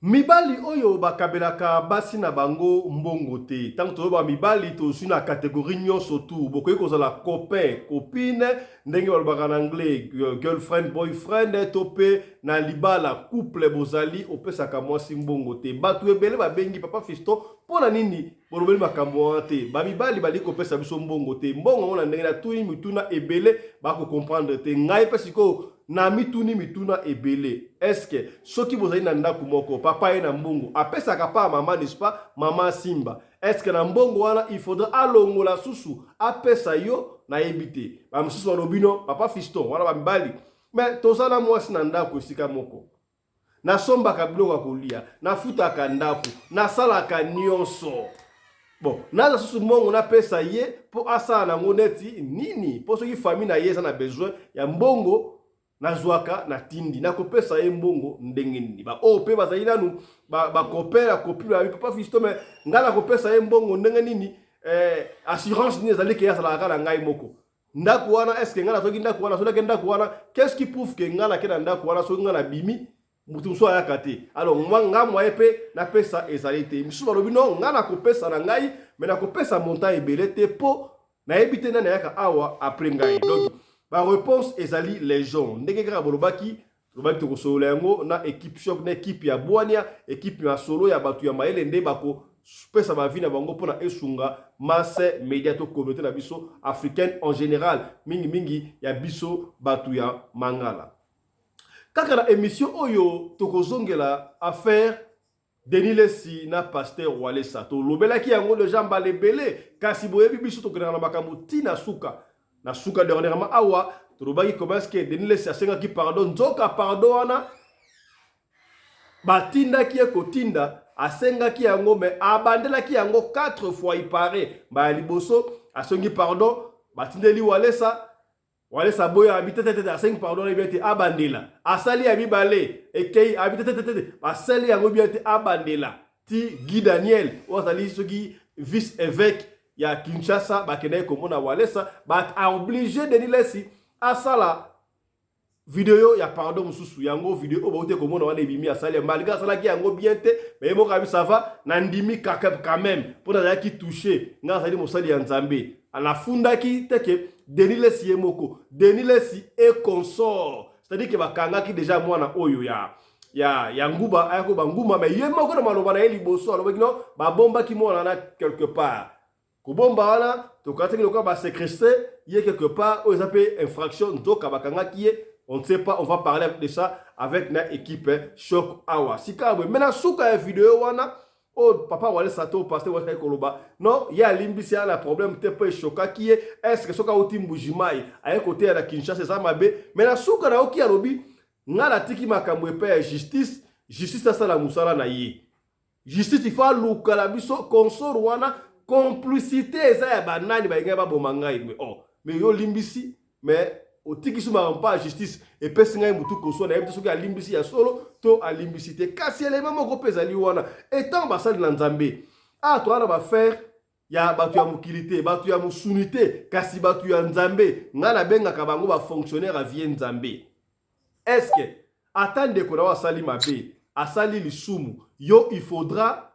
Mibali oyo bakabelaka basi na bango mbongo te. Tant que ba mibali to su na catégorie nyonso tu. Bokoyi kozala copain, copine, ndenge balobaka en anglais, girlfriend, boyfriend, tope na libala couple bozali opesaka mwasi mbongo te. Batu ebele babengi papa Fiston pona nini bolobeli makambo wana te. Ba mibali bali kopesa biso mbongo te. Mbongo wana ndenge na tuni mituna ebele bako comprendre te. Ngai pe siko na mituni mituna ebele. Est-ce que soki bozali na ndako moko papa ye na mbongo apesaka pa mama n'est-ce pas mama simba, est-ce que na mbongo wana il faudra alongola susu apesa yo na yebite ba mususu balobino papa Fiston wana ba mibali mais tozala mwasi na ndako esika moko na sombaka biloko kolia na futaka ndako na salaka nyonso. Bon, naza susu mbongo na pesa ye po asala nango neti nini po soki famille na ye eza na besoin ya mbongo nazwaka na tindi na kopesa ye mbongo ndenge nini ba o pe bazali nanu ba kopera kopila bi papa Fiston mais ngala kopesa ye mbongo ndenge nini assurance ni ezali ke yasala kala ngai moko ndako wana est-ce que ngala soki ndako wana soki ndako wana qu'est-ce qui prouve que ngala ke na ndako wana soki ngala bimi mutu so ayaka te. Alors nga moi pe na pesa ezali te misu balobi non ngala kopesa na ngai mais na kopesa montant ebele te po na ebite na yaka awa après ngai. Donc ba réponse ezali les gens ndenge kaka bolobaki lobaki to kosolola yango na équipe choc na équipe ya Bwania équipe ya solo ya batu ya maele nde bako pesa ba vie na bango pona esunga masse média to communauté na biso africaine en général mingi ya biso batu ya mangala. Kaka na émission oyo to kozongela affaire Denis Lesi na pasteur Walesa to lobelaki yango le jamba lebele kasi boyebi biso to kena na makambo tina suka na suka dernièrement awa turubaki commence que Denis Lesi asenga ki pardon nzoka pardon wana batinda ki ekotinda asenga ki yango mais abandela ki yango 4 fois il paraît ba liboso asengi pardon batindeli Walesa boya habite tete asengi pardon ebete abandela asali ya bibale ekei habite tete asali yango biete abandela ti Guy Daniel ozali soki vice évêque ya Kinshasa bakene komona Walesa ba a obligé Denis Lesi asala vidéo ya pardon mususu yango vidéo baute komona wana ebimi asali malgré asala ki yango bien te mais mo kabi ça va na ndimi quand même pour na ki toucher nga sali mosali ya Nzambe ala funda ki teke Denis Lesi yemoko Denis Lesi et consort, c'est-à-dire que bakanga ki déjà mwana oyo ya nguba ayako banguma mais yemoko na maloba na eli boso alobaki non ba bomba ki mwana na quelque part Kobomba wana, tokate ki ba séquestré, il y a quelque part, où ils appellent infraction, donc abakanga qui est, on ne sait pas, on va parler de ça avec notre équipe Choc Awa. Si quand maintenant souka une vidéo wana, oh papa wale sato pasteur wale koloba. Non, il y a limbisi a un problème te pe choka qui est-ce que soka oti mbujimai à côté à Kinshasa ça mabe. Maintenant souka na oki alobi, ngala tiki makambo pe justice ça la musala na ye. Justice il faut luka la biso consort wana complicité eza ya banani ba ngaba bomangai mais oh mais yo limbisi mais otiki suma pas justice et pesi ngai mutu koso na yebite soki a limbisi ya solo to a limbisité kasi elema moko pesa li wana etant basali na Nzambe ah to ana ba faire ya batu ya mukilité batu ya musunité kasi batu ya Nzambe ngana benga ka bango ba fonctionnaire a vie Nzambe. Est-ce que attendre ko na wasali mabe asali lisumu yo il faudra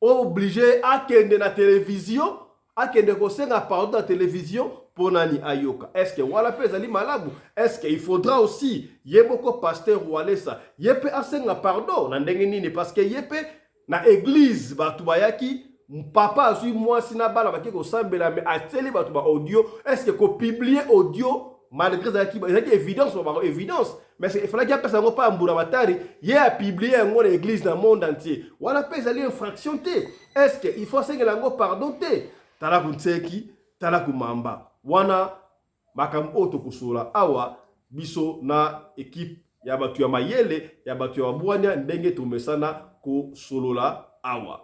obligé à kende na télévision à kende ko senga pardon na télévision pour nani ayoka. Est-ce que wala pesa li malabu? Est-ce qu'il faudra aussi yeboko pasteur Walesa yepe asenga pardon na ndenge nini parce que yepe na église batu bayaki papa azui moi sina bala baki ko sambela mais ateli batu ba audio est-ce que ko publier audio malgré ça qui évidence ba évidence mais il fallait qu'il personne pas mbura matari il a publié en l'église dans le monde entier wala pesa li infraction té est-ce que il faut senga lango pardon té tala kunseki tala kumamba wana makambo oto kusola awa biso na équipe ya batu ya mayele ya batu ya Bwania ndenge tumesana ko solola awa.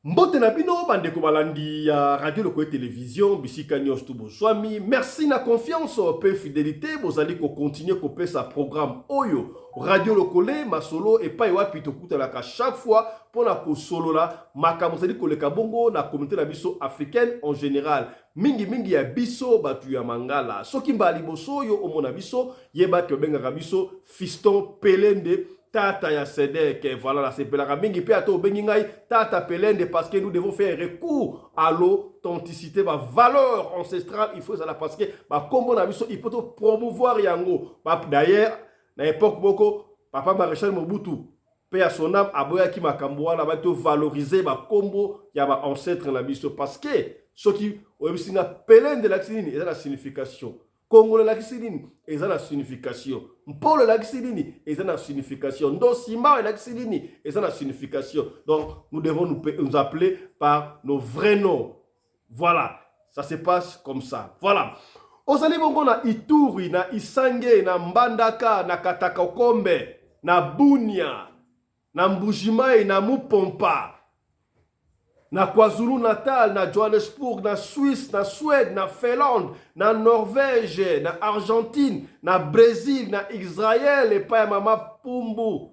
Mbote na bino bandeko balandi ya radio loko télévision bisika nyos tu boswami merci na confiance pe fidélité bozali ko continuer ko pesa programme oyo radio lokole masolo et pa wapi to kutalaka chaque fois pour na ko solola makambo zali ko leka bongo na communauté na biso africaine en général mingi ya biso batu ya mangala soki mbali boso yo omona biso yeba ke benga biso Fiston Pelende Tata ya Sedek, voilà, la sepelaka mingi pe ato bengi ngai Tata Pelende parce que nous devons faire recours à l'authenticité, ma valeur ancestrale, il faut ça parce que ma combo na biso il faut promouvoir yango. D'ailleurs, na époque moko papa Maréchal Mobutu pe à son âme aboya ki makambo wana ba to valoriser ma combo ya ba ancêtre na biso parce que ceux qui oyebisinga Pelende la nini eza la signification. Congolais la kisidini, ils ont la signification. Mpolo la kisidini, ils ont la signification. Ndosima la kisidini, ils ont la signification. Donc, nous devons nous appeler par nos vrais noms. Voilà, ça se passe comme ça. Voilà. Ozali bongo na Ituri, na Isange, na Mbandaka, na Katakokombe, na Bunia, na Mbujimai, na Mupompa. Na KwaZulu Natal, na Johannesburg, na Suisse, na Suède, na Finlande, na Norvège, na Argentine, na Brésil, na Israël, et pa mama Pumbu.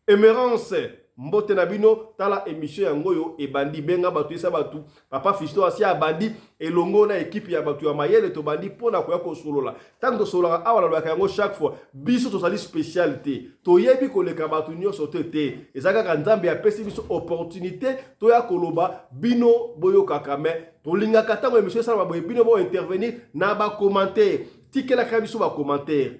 Emerance, mbote na bino, tala émission yango yo, e bandi benga batu isa batu. Papa Fisto asi a bandi, elongo na équipe ya batu ya mayele to bandi pona koya ko solola. Tant que solola awala lwaka yango chaque fois, biso to sali spécialité. To yebi ko leka batu nyonso te. Ezaka ka nzambe ya pesi biso opportunité to ya koloba bino boyo kakame. To linga katango émission sa boye bino bo intervenir na ba commentaire. Tikela ka biso ba commentaire.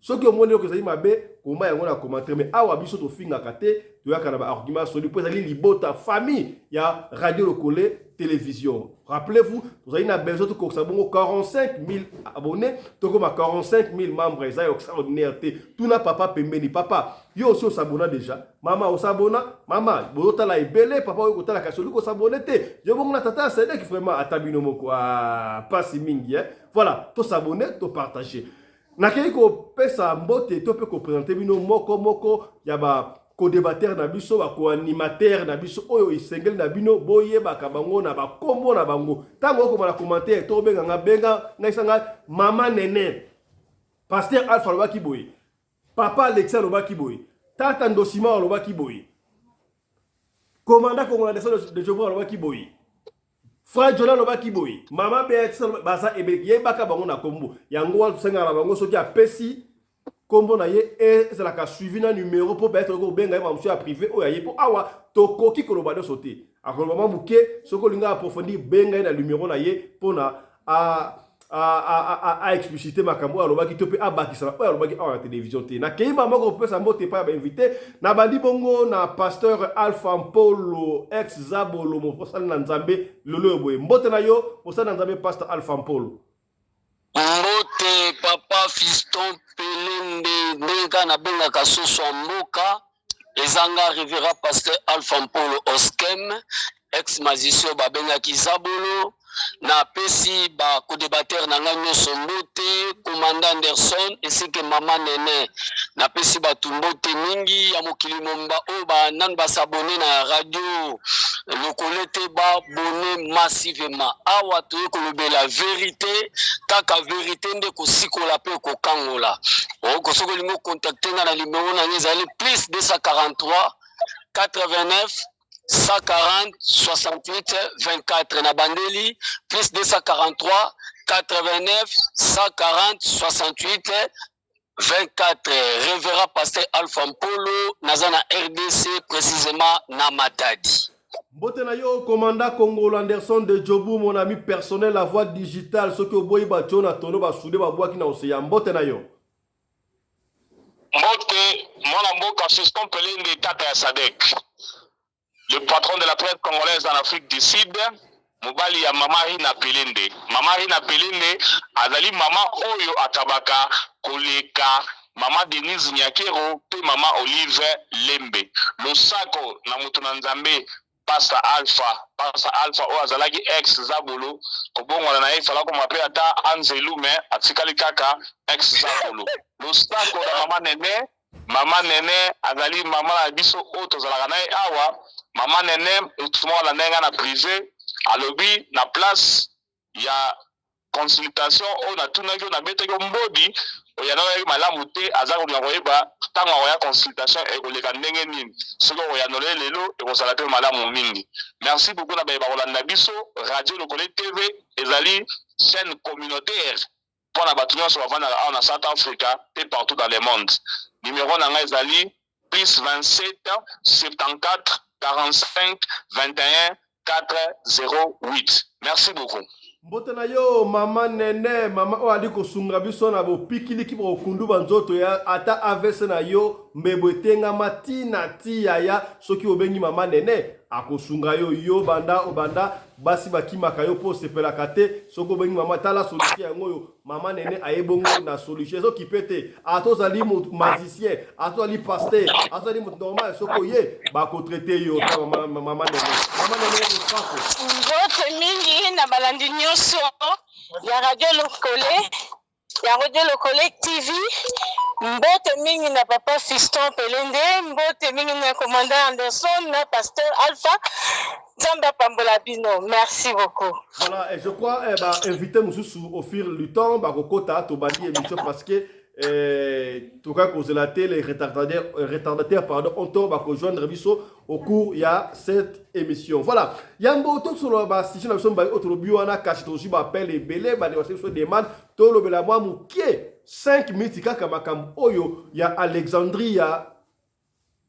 Ce qui au moins que ça mabe comment yango na commentaire mais awa biso to finga kate to yaka na ba argument sur pour ali libota famille ya radio Lokole télévision. Rappelez-vous, vous avez na besoin de ko sabongo 45 000 abonnés, to comme 45 000 membres ça extraordinaire te. Tout na papa pembeni papa. Yo aussi s'abonna déjà. Maman o s'abonna, maman bota la ebele papa o kota la kasolu ko s'abonner te. Je bongo na tata c'est que vraiment atabino moko pas si mingi hein. Voilà, to s'abonner, to partager. Nakei ko pesa mbote to pe ko présenter bino moko ya ba ko débatteur na biso ba ko animateur na biso oyo isengeli na bino boye ba kabango na ba kombo na bango tango ko na commentaire to benga ngai sanga mama nene pasteur Alpha loba kiboye papa Alexandre loba kiboye tata Ndosima loba kiboye commandant congolais de Jobra loba kiboye Frère Jonah loba kiboyi mama Beatrice basa ebeki yebaka bango na kombo yango wa senga na bango soki apesi kombo na ye ezala ka suivi na numéro pour être ko benga ma monsieur privé o ya ye po awa tokoki koloba de sauter akoloba mamuke soko linga approfondir benga na numéro na ye pona a expliciter makambo aloba ki tope abakisa o aloba ki awa télévision te na kei mama ko pesa mbote pa ba invité na bandi bongo na pasteur Alpha Mpolo ex Zabolo mo posala na Nzambe lolo boye mbote na yo posala na Nzambe pasteur Alpha Mpolo mbote papa Fiston Pelende ndeka na benga kasoso mboka ezanga rivera pasteur Alpha Mpolo Oskem ex magicien babenga Kizabolo na pesi ba co-débatteur na nganyo sombote commandant Anderson ainsi que maman nene na pesi ba tumbote mingi ya mokili momba o ba nan ba s'abonner na radio Lokole te ba abonner massivement awa to ko la vérité kaka vérité nde ko sikola pe ko kangola o ko soko lingo contacter na numéro na ngezali plus 243 89 140 68 24 na bandeli plus 243 89 140 68 24 révérend pasteur Alpha Mpolo nazana RDC précisément na Matadi. Mbote na yo commandant Congolais Anderson de Jobu mon ami personnel la voix digitale ce que boyi ba tona tono ba soude ba boaki na océan mbote na yo mbote mwana mboka Fiston Pelende tata ya Sadek. Le patron de la traite congolaise en Afrique du Sud, Mobali ya Mama Rina Pelende. Mama Rina Pelende, azali mama oyo atabaka koleka Mama Denise Nyakero pe Mama Olive Lembe. Losako na mutu na Nzambe Pastor Alpha o azalaki ex Zabolo kobongola na ye falako mape ata Anzelume atikali kaka ex Zabolo. Losako na Mama Nene azali mama na biso o tozalaka na ye awa. Mama nene utuma la nenga na privé alobi na place ya consultation o na tunaki na beteki mbodi oyana malamu te azako na koyeba tanga ya consultation e koleka ndenge nini soko oyana lelo e kosala pe malamu mingi. Merci beaucoup na ba kolanda biso radio Lokole TV ezali chaîne communautaire pour na batu nyonso bavanda na South Africa et partout dans le monde. Numéro na nga ezali plus 27 74 45 21 408. Merci beaucoup. Mbote na yo mama nene mama o ali kosunga biso na bo pikiliki bo kundu banzoto ya ata avese na yo mbebo etenga matina tia ya soki obengi mama nene akosunga yo banda obanda basi bakimaka yo po sepelaka te soki obengi mama tala solution yango yo mama nene ayebongo na solution soki pete atozali magicien atozali pasteur atozali normal soki ye bakotraite yo mama nene mosako mbote mingi na balandi nyonso ya radio lokole TV mbote mingi na papa Fiston Pelende mbote mingi na commandant Anderson na pasteur Alpha Zamba Pambola Bino. Merci beaucoup. Voilà, et je crois inviter Moussou au fil du temps bakokota to bandi émission parce que tout cas cause la télé retardataires pardon on tombe à rejoindre biso au cours il y a cette émission. Voilà, yambo to sur le si je n'ai pas autre biona cache to ji appelle les belé ba de demande to lo bela moi mukie 5 minutes kaka makam oyo ya Alexandria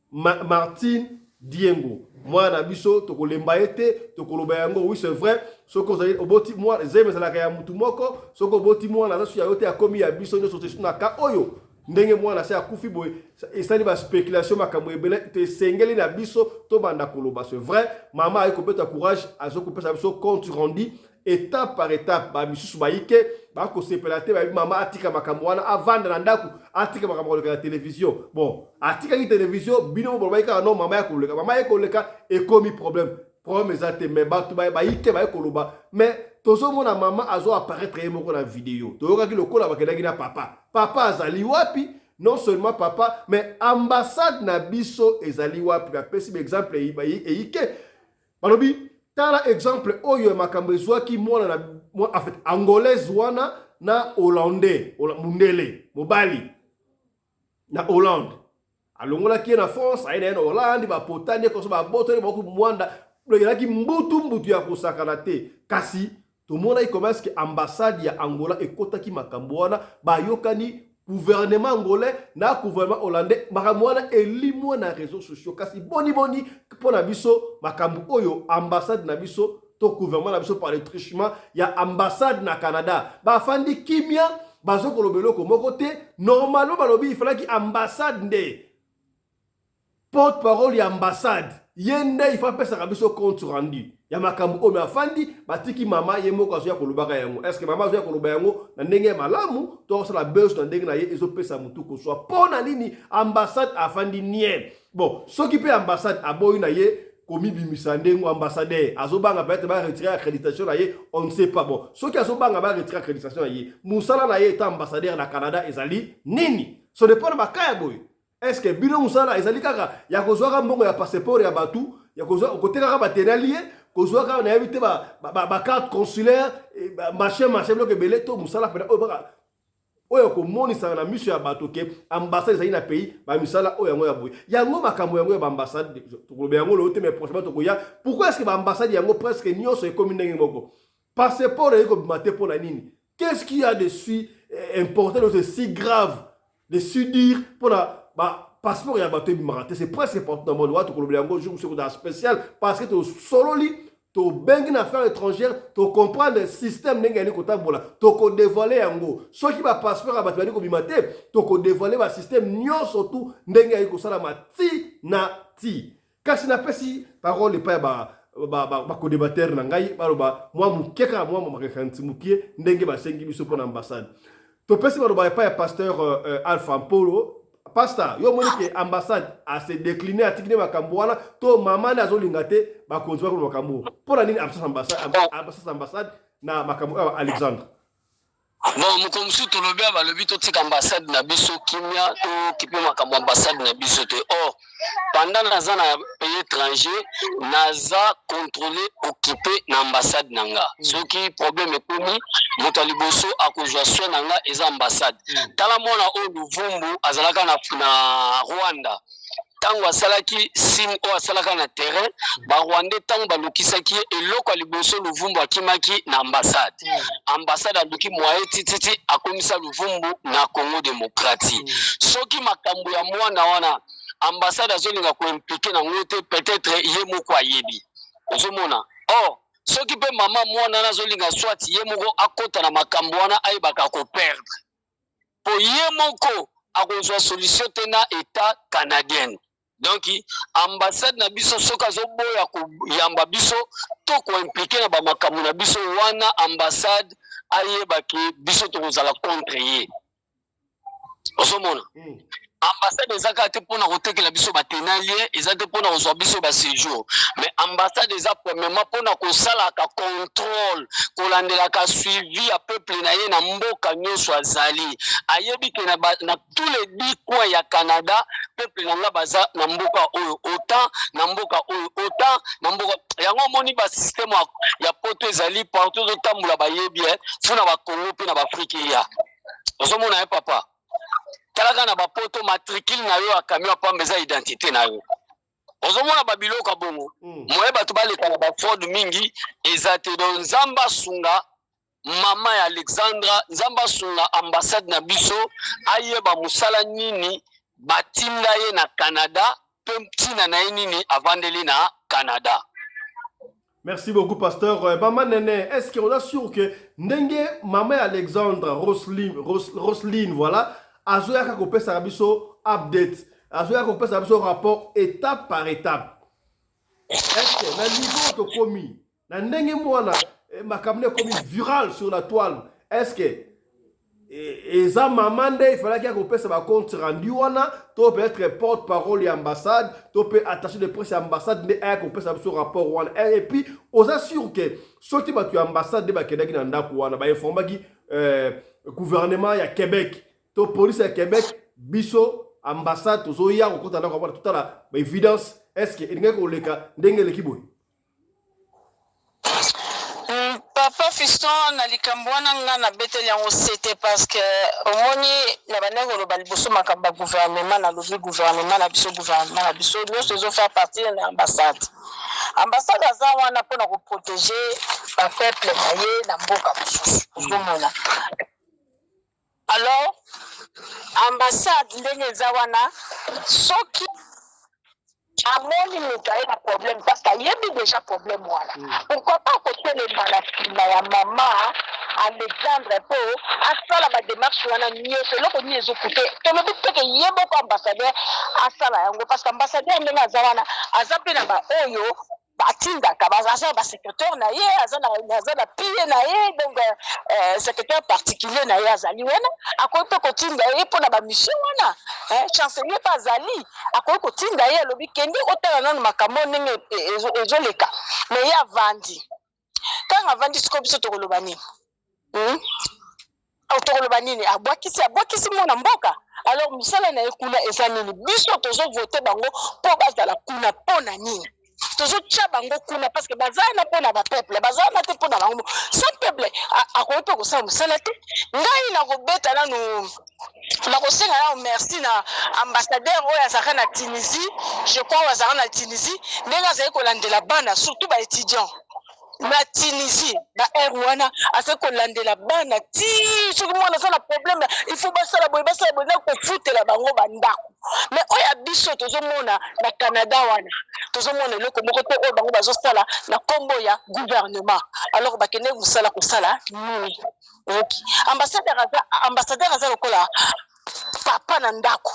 Martine Diengo. Moi na biso to kolemba ete to koloba yango oui c'est vrai soko zali oboti moi zeme zalaka ya mutu moko soko oboti moi na zasu ya yote akomi ya biso nyo sote na ka oyo ndenge moi na se akufi boy esali ba spéculation makambo ebele te sengeli na biso to banda koloba c'est vrai mama ayiko beta courage azoko pesa biso compte rendu étape par étape ba misusu ba yike ba ko sepelate ba mama atika makambo wana avanda na ndaku atika makambo la télévision bon atika ki télévision bino bo ba yika non mama yako leka ekomi problème ezate mais ba to ba yike ba koloba mais tozo mona mama azo apparaître yemoko na vidéo toyoka ki lokola ba kedaki na papa azali wapi non seulement papa mais ambassade na biso ezali wapi ba pesi exemple yike balobi tala exemple oyo makambo ezwaki mwana na en fait angolaise wana na hollandais mundele mobali na Hollande alongola ki na France aina na Hollande ba potani ko so ba botoni ba ku mwanda logelaki mbutu ya kosakana te kasi tomona i commence que ambassade ya Angola ekotaki makambo wana ba yokani gouvernement angolais na gouvernement hollandais makambo wana elimwa na réseaux sociaux kasi boni pour na biso makambo oyo ambassade na biso to gouvernement na biso par le truchement ya ambassade na Canada ba fandi kimia bazo kolobelo ko moko te normalement balobi il fallait ki ambassade nde porte parole ya ambassade yende il faut pesa biso compte rendu ya makambo oyo afandi batiki mama ye moko azo ya kolobaka yango est-ce que mama azo ya koloba yango na ndenge malamu to sala buzz na ndenge na ye ezo pesa mutu ko so pona nini ambassade afandi nie bon soki pe ambassade aboyi na ye komi bimisa ndengo ambassadeur azobanga peut-être ba retirer accréditation na ye on ne sait pas bon soki azobanga ba retirer accréditation na ye musala na ye ta ambassadeur na Canada ezali nini so dépend ba kaya boy est-ce que bino musala ezali kaka ya kozwaka mbongo ya passeport ya batu ya kozwa okoteka ba tenalie kozwaka na yebite ba carte consulaire machin bloque belé to musala pena oyo ko monisa na mission ya bato ke ambassade ezali na pays ba misala oyo yango ya boy yango makambo yango ya ambassade to koloba yango lo te mais prochainement to koya pourquoi est-ce que ba ambassade yango presque nyonso e comme ndenge moko passeport eko bimate pour na nini qu'est-ce qu'il y a dessus important de si grave de si dire pour la passeport ya bato bimate c'est presque important dans mon droit to koloba yango jour sur dans spécial parce que to solo li to bengi na affaires étrangères to comprendre le système ndenge ali kotambola to ko dévoiler yango soki ba passeport ba tani ko bimate to ko dévoiler ba système nyonso tout ndenge ali ko sala mati na ti kasi na pesi parole pa ba ko débatteur na ngai baloba moi mukeka moi makanti mukie ndenge ba sengi biso pour ambassade to pesi baloba pa ya pasteur Alpha Polo Pastor, yo moni ke ambassade a se décliner a tikine makambo wana to mama na zo lingate ba konzwa ko makambo. Pour nini ambassade na makambo Alexandre. Bon, mukomsu to lobia ba lobi to tika ambassade na biso kimia to kipe makambo ambassade na biso te. Or, pendant naza na pays étranger, naza contrôler occuper na ambassade nanga. Soki problème ekomi, moto liboso akozwa soin nanga eza ambassade. Tala mona o Luvumbu azalaka na Rwanda. Tango asalaki signe o asalaka na terrain ba Rwanda tango balukisaki eloko liboso Luvumbu akimaki na ambassade. Ambassade aluki moye tititi akomisa Luvumbu na Congo démocratique. Soki makambo ya mwana wana ambassade azolinga koimplike na ngote peut-être ye moko ayebi ozomona or soki mpe mama mwana nazolinga swati ye moko akota na makambo wana ayebaka koperdre po ye moko akozwa solution te na état canadienne. Donc ambassade na biso soki azoboya koyamba biso to koimplike na bamakambo na biso wana ambassade ayebaki biso tokozala contre ye ozomona ambassade eza kaka te mpona kotekela biso batenalie eza te mpona kozwa biso baséjour mais ambassade eza premièrement mpona kosalaka contrôle kolandelaka suivi ya peuple na ye na mboka nyonso azali ayebi ke na tous les 10 coins ya Canada peuple na nga baza na mboka oyo autant na mboka oyo autant na mboka yango omoni basystème ya poto ezali partout otambola bayebi funa bakongo mpe na baafrike ya ozomona ye papa talaka na bapoto matricule na yo akamio apamba eza identité na yo ozomona babiloko bongo moye bato baleka na baford mingi eza te don nzamba sunga mama ya Alexandra nzamba sunga ambassade na biso ayeba musala nini batinda ye na Canada pe mtina na ye nini avandeli na Canada. Merci beaucoup, pasteur. Maman Nene, est-ce qu'on est sûr que ndenge maman Alexandra Roseline, voilà, azoyaka kopesa na biso update, azoyaka kopesa na biso rapport étape par étape. Est-ce que na niveau to komi, na ndenge mwana makamne komi viral sur la toile, est-ce que eza maman nde il fallait qu'il kopesa ba compte rendu wana to peut-être porte-parole ya ambassade, to peut attaché de presse ambassade nde aya kopesa biso rapport wana et puis on assure que soki ba tu ambassade de ba kedaki na ndako wana ba informaki gouvernement ya Québec to police ya Québec biso ambassade tozo ya ko kota ndako tout à la évidence est-ce que il ngeko leka ndenge lekiboy Papa Fiston na likambo wana nga na beteli yango c'était parce que omoni na bandeko lo baliboso makamba gouvernement na lobi gouvernement na biso nyonso ezo faire partie na ambassade aza wana mpona koprotéger ba peuple na ye na mboka mosusu ozomona alors ambassade ndenge eza wana soki amoni moto aye na problème parce qu'ayebi déjà problème wana pourquoi pas kotelema na nsima ya mama Alexandre po asala badémarche wana nyonso eloko nini ezokute tolobi teke ye moko ambassadeur asala yango parce que ambassadeur ndenge aza wana aza mpe na baoyo batindaka baza basecrétaire na ye aza na pie na ye donc secrétaire particulier na ye azali wana akoki mpe kotinda ye mpona bamission wana chancelier mpe azali akoki kotinda ye alobi kendi otala nano makambo ndenge ezoleka me ye avandi kanga avandi sikoyo biso tokoloba nini tokoloba nini abwakisi mwana mboka alors misala na ye kuna eza nini biso tozovote bango mpo bazala kuna mpo na nini tozotia bango kuna parce que bazana mpona bapeuple bazana te mpona bango sans peuple akoki mpe kosala mosala te ngai nakobeta nanu nakosenga nano merci na ambassadeur oyo azalaka na Tunisie je crois oyo azalaka na Tunisie ndenge azali kolandela bana surtout baétudiant na Tunisie na air wana azali kolandela bana ti soki mwana aza na problème il faut basala boye na kofutela bango bandako mais oyo biso tozomona na Canada wana tozomona eloko moko te oyo bango bazosala na kombo ya gouvernement alors bakende kosala nini ambassadeur aza lokola papa na ndako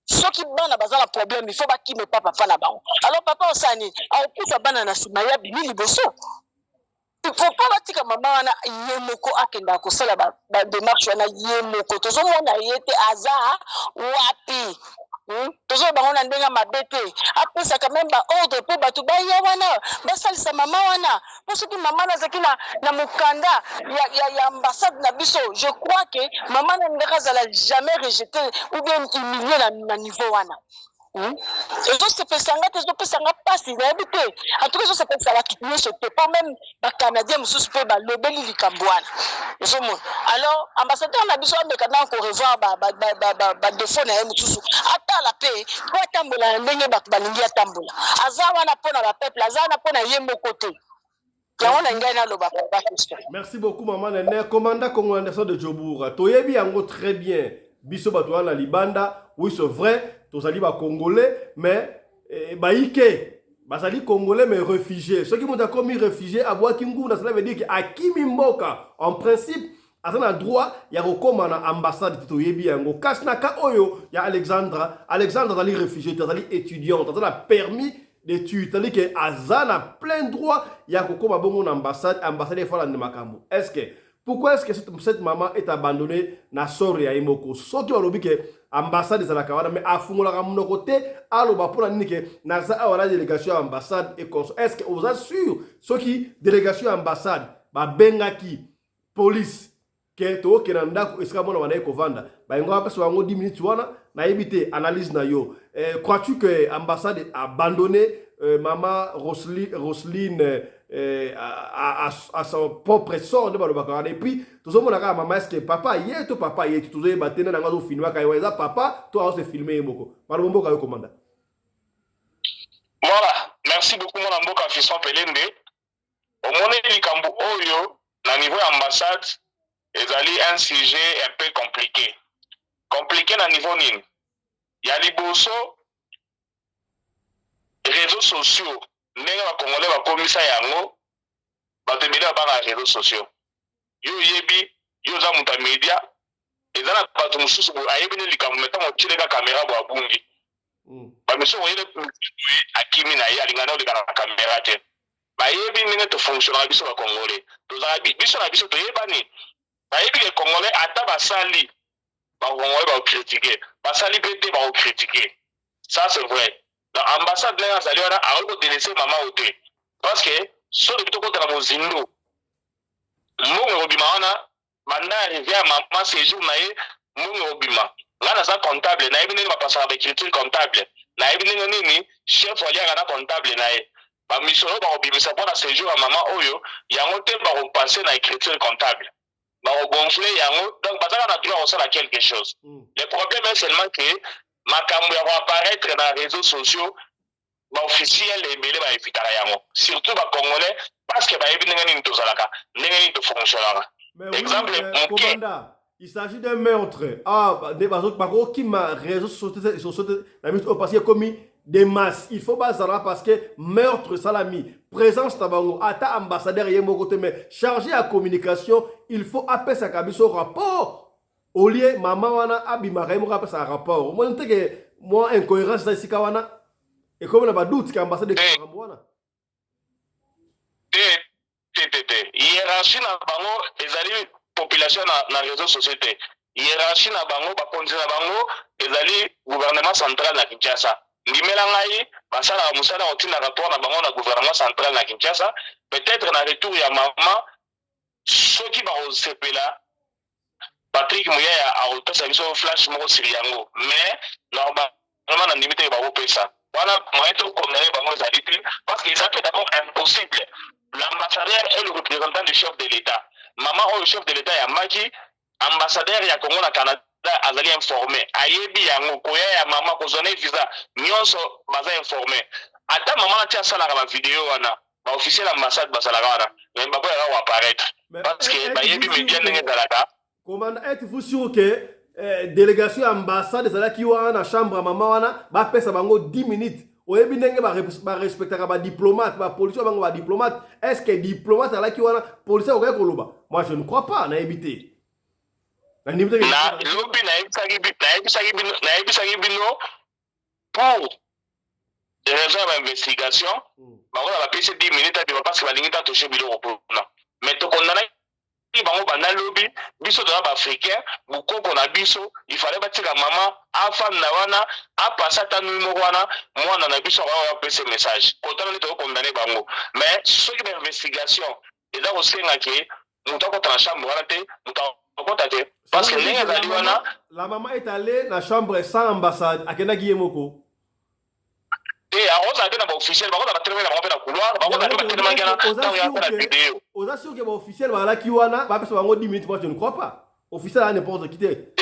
soki bana baza na problème il faut bakime pa papa na bango alors papa osani aopusa bana na nsima ya bimi liboso il faut pas batika mama wana ye moko akenda kosala ba démarche wana ye moko tozomona ye te aza wapi tozo bango na ndenge mabe te apesaka même baordre mpo bato baya wana basalisa mama wana mpo soki mama nazalaki na mokanda ya ambassade na biso je crois que mama na ndenge azala jamais rejeté ou bien humilié na niveau wana ezosepesanga te ezopesanga mpasi nayebi te antuka ezosepesaka nyonso te mpo même bacanadien mosusu mpe balobeli likambo wana ozomona alors ambassadeur na biso ameka ndan korevoir badefo na ye mosusu atala mpe po atambola na ndenge bato balingi atambola aza wana mpona bapeuple aza wana mpona ye moko te yango na ngai naloba bakristo. Merci beaucoup maman Nene. Commandant Congo Anderson de Djoboura toyebi yango très bien biso bato wana libanda oui c'est vrai tozali ba congolais mais baike bazali congolais mais réfugiés ceux qui m'ont commis réfugiés abwaki nguna cela veut dire que akimi mboka en principe azana droit ya kokoma na ambassade toyebi yango kasi na ka oyo ya Alexandre azali réfugié azali étudiant azana permis d'études c'est-à-dire que azana plein droit ya kokoma bongo na ambassade efala na makambo est-ce que pourquoi est-ce que cette maman est abandonnée na sort ya imoko soki balobi ke ambassade ezalaka wana mais afungolaka monoko te aloba mpona nini ke naza awa na délégation ya ambassade et consul est-ce que oza sûr soki délégation ya ambassade babengaki police ke tookende na ndako esika mwana wana ye kovanda bayengo bapesa bango 10 minutes wana nayebi te analyse na yo crois-tu que ambassade abandonné maman Roselyne à son propre sort de balobaka et puis tozomona kaka mama est-ce que papa yetu tozoyeba te nanga azofilma ka eza papa to azofilme ye moko balobo mboka yo komanda. Voilà, merci beaucoup mon mboka Fiston Pelende. Omoni likambo oyo na niveau ya ambassade ezali un sujet un peu compliqué. Compliqué na niveau nini? Ya liboso réseaux sociaux ndenge bakongolais bakomisa yango bato ebele babanga réseaux sociaux yo yebi yo oza moto ya media eza na bato mosusu ayebi ne likambo meta motileka kamera bo abungi bamiso oyele akimi na ye alingana oleka na kamera te bayebi ndenge tofonctionnaka biso bakongolais tozala biso na biso toyebani bayebi ke congolais ata basali bakongolais bakokritike basali mpe te bakokritike ça c'est vrai. L'ambassade là azali wana aliko délaisser mama ote parce que so de bitoko tala mozindo mbongo obima wana banda arrivé à mama séjour na ye mbongo obima ngana za comptable na yebi nini bapasa ba écriture comptable na yebi nini chef waliaka na comptable na ye ba misolo ba obimisa pona séjour ya mama oyo yango te ba repasser na écriture comptable ba gonfler yango donc bazaka na droit osala quelque chose. Le problème est seulement que makambo ya apparaître dans les réseaux sociaux ba officiel ebele ba evitaka yango surtout ba congolais parce que ba yebi ndenge nini tozalaka ndenge nini tofonctionnaka. Exemple commandant, il s'agit d'un meurtre des bazok qui ma réseaux sociaux la mise au passé commis des masses il faut bazala parce que meurtre salami présence tabango ata ambassadeur yemo côté mais chargé à communication il faut appeler sa kabiso rapport. Au lieu maman wana abimaka ye moko apesa rapport omoni te ke mwa incohérence eza esika wana ekomi na badoute ke ambassade makambo wana te hiérarchie na bango ezali population na réseau sociaux te hiérarchie na bango bakonzi na bango ezali gouvernement central na Kinshasa ndimela ngai basalaka mosala kotinda rapport na bango na gouvernement central na Kinshasa peut-être na retour ya mama soki bakosepela Patrick Muyaya a repensé à flash moko sur yango mais normalement na limite ba opesa voilà moi to condamné bango ezali te parce que ça fait d'abord impossible l'ambassadeur est le représentant du chef de l'État maman au chef de l'État ya maki ambassadeur ya Congo na Canada azali informé ayebi yango koya ya mama kozone visa nyonso baza informé ata mama tia sala la vidéo wana ba officiel ambassade basala wana mais ba boya va apparaître parce que bayebi média ndenge zalaka. Commandant, êtes-vous sûr que délégation ambassade ezalaki wana na chambre ya mama wana bapesa bango 10 minutes oyebi ndenge barespectaka badiplomate bapolisi bango badiplomate est-ce que diplomate azalaki wana polisi akoki koloba moi je ne crois pas nayebi te lobi nayebisaki bino pour raison ya bainvestigation bango na bapesi 10 minutes abima parce que balingi tatoshe biloko mpona mais tokondana bango banda lobi biso toza baafricain bokoko na biso ifale batika mama afanda wana apasa ata nui moko wana mwana na biso akaya apesa message kotana nde tokokondane bango mais soki bainvestigation eza kosenga ke moto akota na chambre wana te moto akota te parce que ndenge ezali wana la maman est allée na chambre sans ambassade akendaki ye moko akozala te na baofficiel bakoza batelemaki na bango mpe na couloir bakoza mpe batelemaki na ntango ya mpe na video oza sûr ke baofficiel bazalaki wana bapesa bango 10 minutes moi je ne crois pas officiel aza n'importe qui te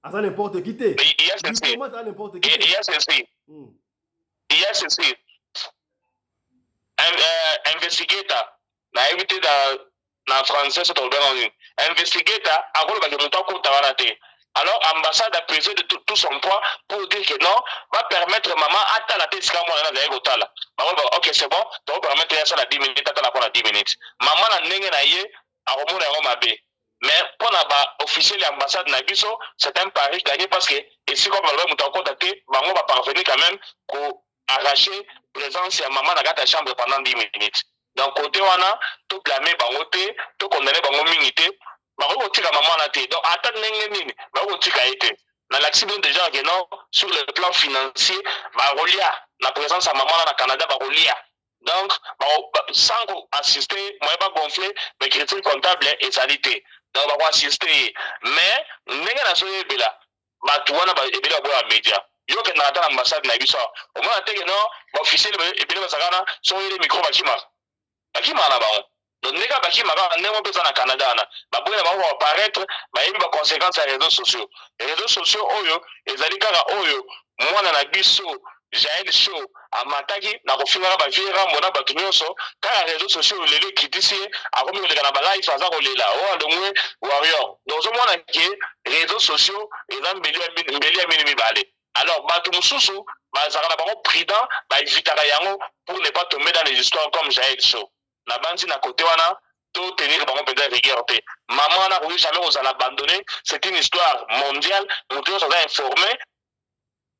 aza n'importe qui te diplomate aza n'importe qui te il y a ceci investigator nayebi te na français so tolobanga nini investigator akolobaki moto akota wana te Alors, l'ambassade a pesé de tout son poids pour dire que non, va permettre maman à la tête, ok, c'est bon, tu vas permettre ça à 10 minutes, à 10 minutes. Maman n'a n'engé na ye, à remonter à Romabe. Mais pour l'officiel de l'ambassade, c'est un pari gagné parce que, et si comme on va contacter, on va parvenir quand même pour arracher présence à maman dans ta chambre pendant 10 minutes. Donc, côté wana, tout blâmer, tout condamner, minité, bakotika maman na te. Donc, attends ndenge nini, bakotika été. Dans l'accident déjà que non, sur le plan financier, barolia, la présence à maman na Canada, barolia. Donc, sans assister, moi, pas gonfler, mais critique comptable et sanité. Donc, on va assister. Mais, ndenge na soye bela, batuwana ba ebela boya média. Yo ke na ta ambassade na biso. Au moins te que non, officiel ebela basakana, so ile micro bakima. Bakima na baon. Donc, les gens qui m'ont besoin au Canada, ils vont apparaître, mais il y a des conséquences sur les réseaux sociaux. Les réseaux sociaux, ils ont dit que moi, dans la biso, j'ai un show, à Mataki, dans le film, je vais rendre mon abattement. Quand les réseaux sociaux, les critiquent, avant de les live, ils font là, warrior. Donc, ce moment les réseaux sociaux, ils ont mis alors, Batumususu, ils ont pris dans, ils vont pour ne pas tomber dans les histoires comme Jaël Show. Na bandi na côté wana to tenir bango peut-être rigueur te maman na oui jamais vous allez abandonner, c'est une histoire mondiale nous devons être informés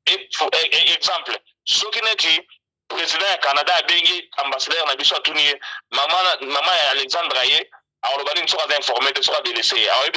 et exemple ce qui n'est dit président du Canada a bengi ambassadeur na biso tunier maman Alexandre Aye alors bani nous sommes informés de soit délaissé alors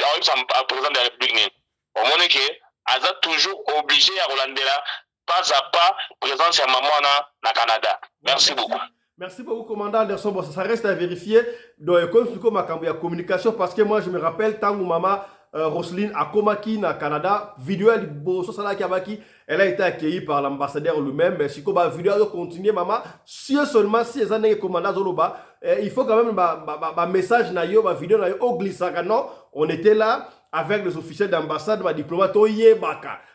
président de la République ni au moment que aza toujours obligé à Rolandela pas à pas présence à maman na Canada. Merci beaucoup. Merci beaucoup, commandant Anderson. Bon, ça reste à vérifier. Donc, comme ma communication, parce que moi, je me rappelle, tant que maman Roselyne a Komaki, na Canada, vidéo elle a été accueillie par l'ambassadeur lui-même. Mais si la vidéo doit continuer, maman, si seulement si les années commandant Zoloba, il faut quand même un message na yo, vidéo na yo, au glissaka. Non, on était là avec les officiels d'ambassade, les diplomates,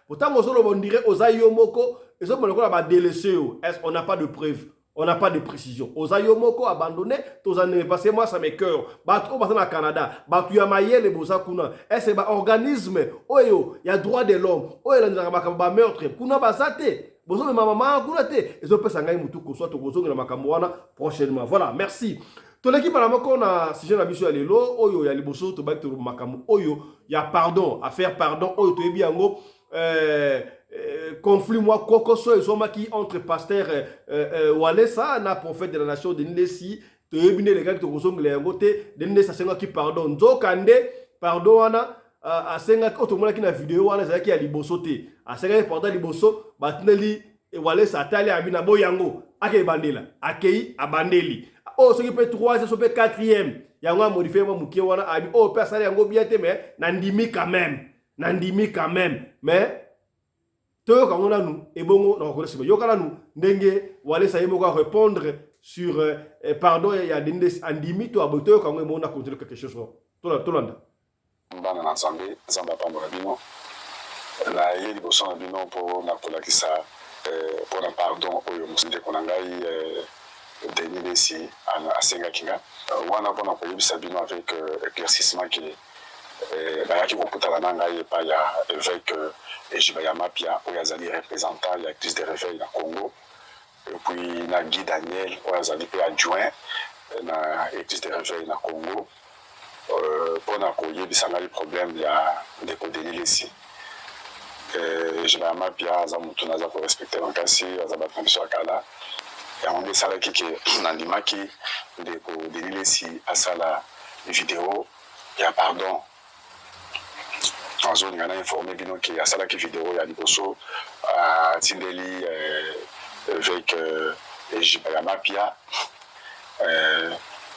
pourtant, on dirait aux Ayomoko, ils ont délaissé. On n'a pas de preuves. On n'a pas de précision. Ozayomoko abandonné, parce que moi ça me cœur. Bato au Canada, bato yamaye les bozakuna. Est-ce que organisme, oyo, il y a droit de l'homme, oyo la makamba meurtre, kuna bazate. Bozo me maman kuna te. Ils ont pas sangai mutu ko soit tokozo na makamwana prochainement. Voilà, merci. To l'équipe à la moko na sujet na biso ya lelo, oyo ya liboso to ba to makamu oyo, ya pardon, à faire pardon, oyo to yebi yango conflit moi kokoso ezomaki entre pasteur Walesa na prophète de la nation de Nilesi to yebine les gars to kozongela yango te de Nilesi asenga ki pardon nzokande pardon wana asenga ko to mona ki na vidéo wana ezaki ya liboso te asenga pardon liboso batineli Walesa atali abina boyango akei bandela akei abandeli o soki pe 3e so pe 4e yango a modifier mo mukie wana abi o pe asali yango bien te mais nandimi quand même mais tout quand on a nous et bon on reconnaît yo kana nous ndenge wale ça yemo répondre sur pardon il y a des andimi to aboto quand on a continuer quelque chose tout landa bana na nzambe nzamba pambola bino na yeli boso na bino po na kolakisa pour un pardon oyo musinde konangai Denis Lesi asenga kinga wana pona koyebisa bino avec éclaircissement qui bayaki kokutana na ngai epa ya évêque Ejibaya Mapia oyo azali représentant ya église de réveil na Congo et puis na Guy Daniel oyo azali pe adjoint na église de réveil na Congo mpona koyebisa ngai problème ya ndeko Denis Lesi Ejibaya Mapia aza motu naza korespecte makasi aza bato na biso ya kala yango nde esalaki ke nandimaki ndeko Denis Lesi asala vidéo ya pardon on a informé bino ki asala ki vidéo ya liboso tindeli avec Ejibaya Mapia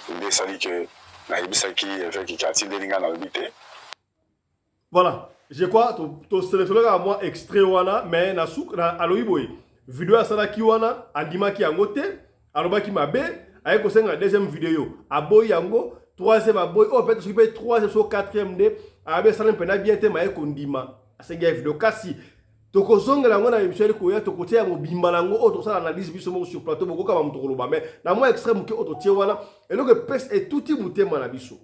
nde sali ke na yebisaki avec ki tindeli nga na lobite. Voilà, je crois to sélectionner à moi extrait wana mais na souk na aloiboy vidéo asala ki wana andimaki yango te alobaki mabe aye ko senga deuxième vidéo aboy yango troisième aboy oh peut-être ce qui peut troisième ou quatrième de abe salam pena bien te maye kondima asenga vidéo kasi to ko zongela ngona émission ko ya to ko tia mo bimbalango o to sala analyse biso mo sur plateau boko kama mutoko loba mais na moi extrême ke auto tie wana et donc pes et touti mutema na biso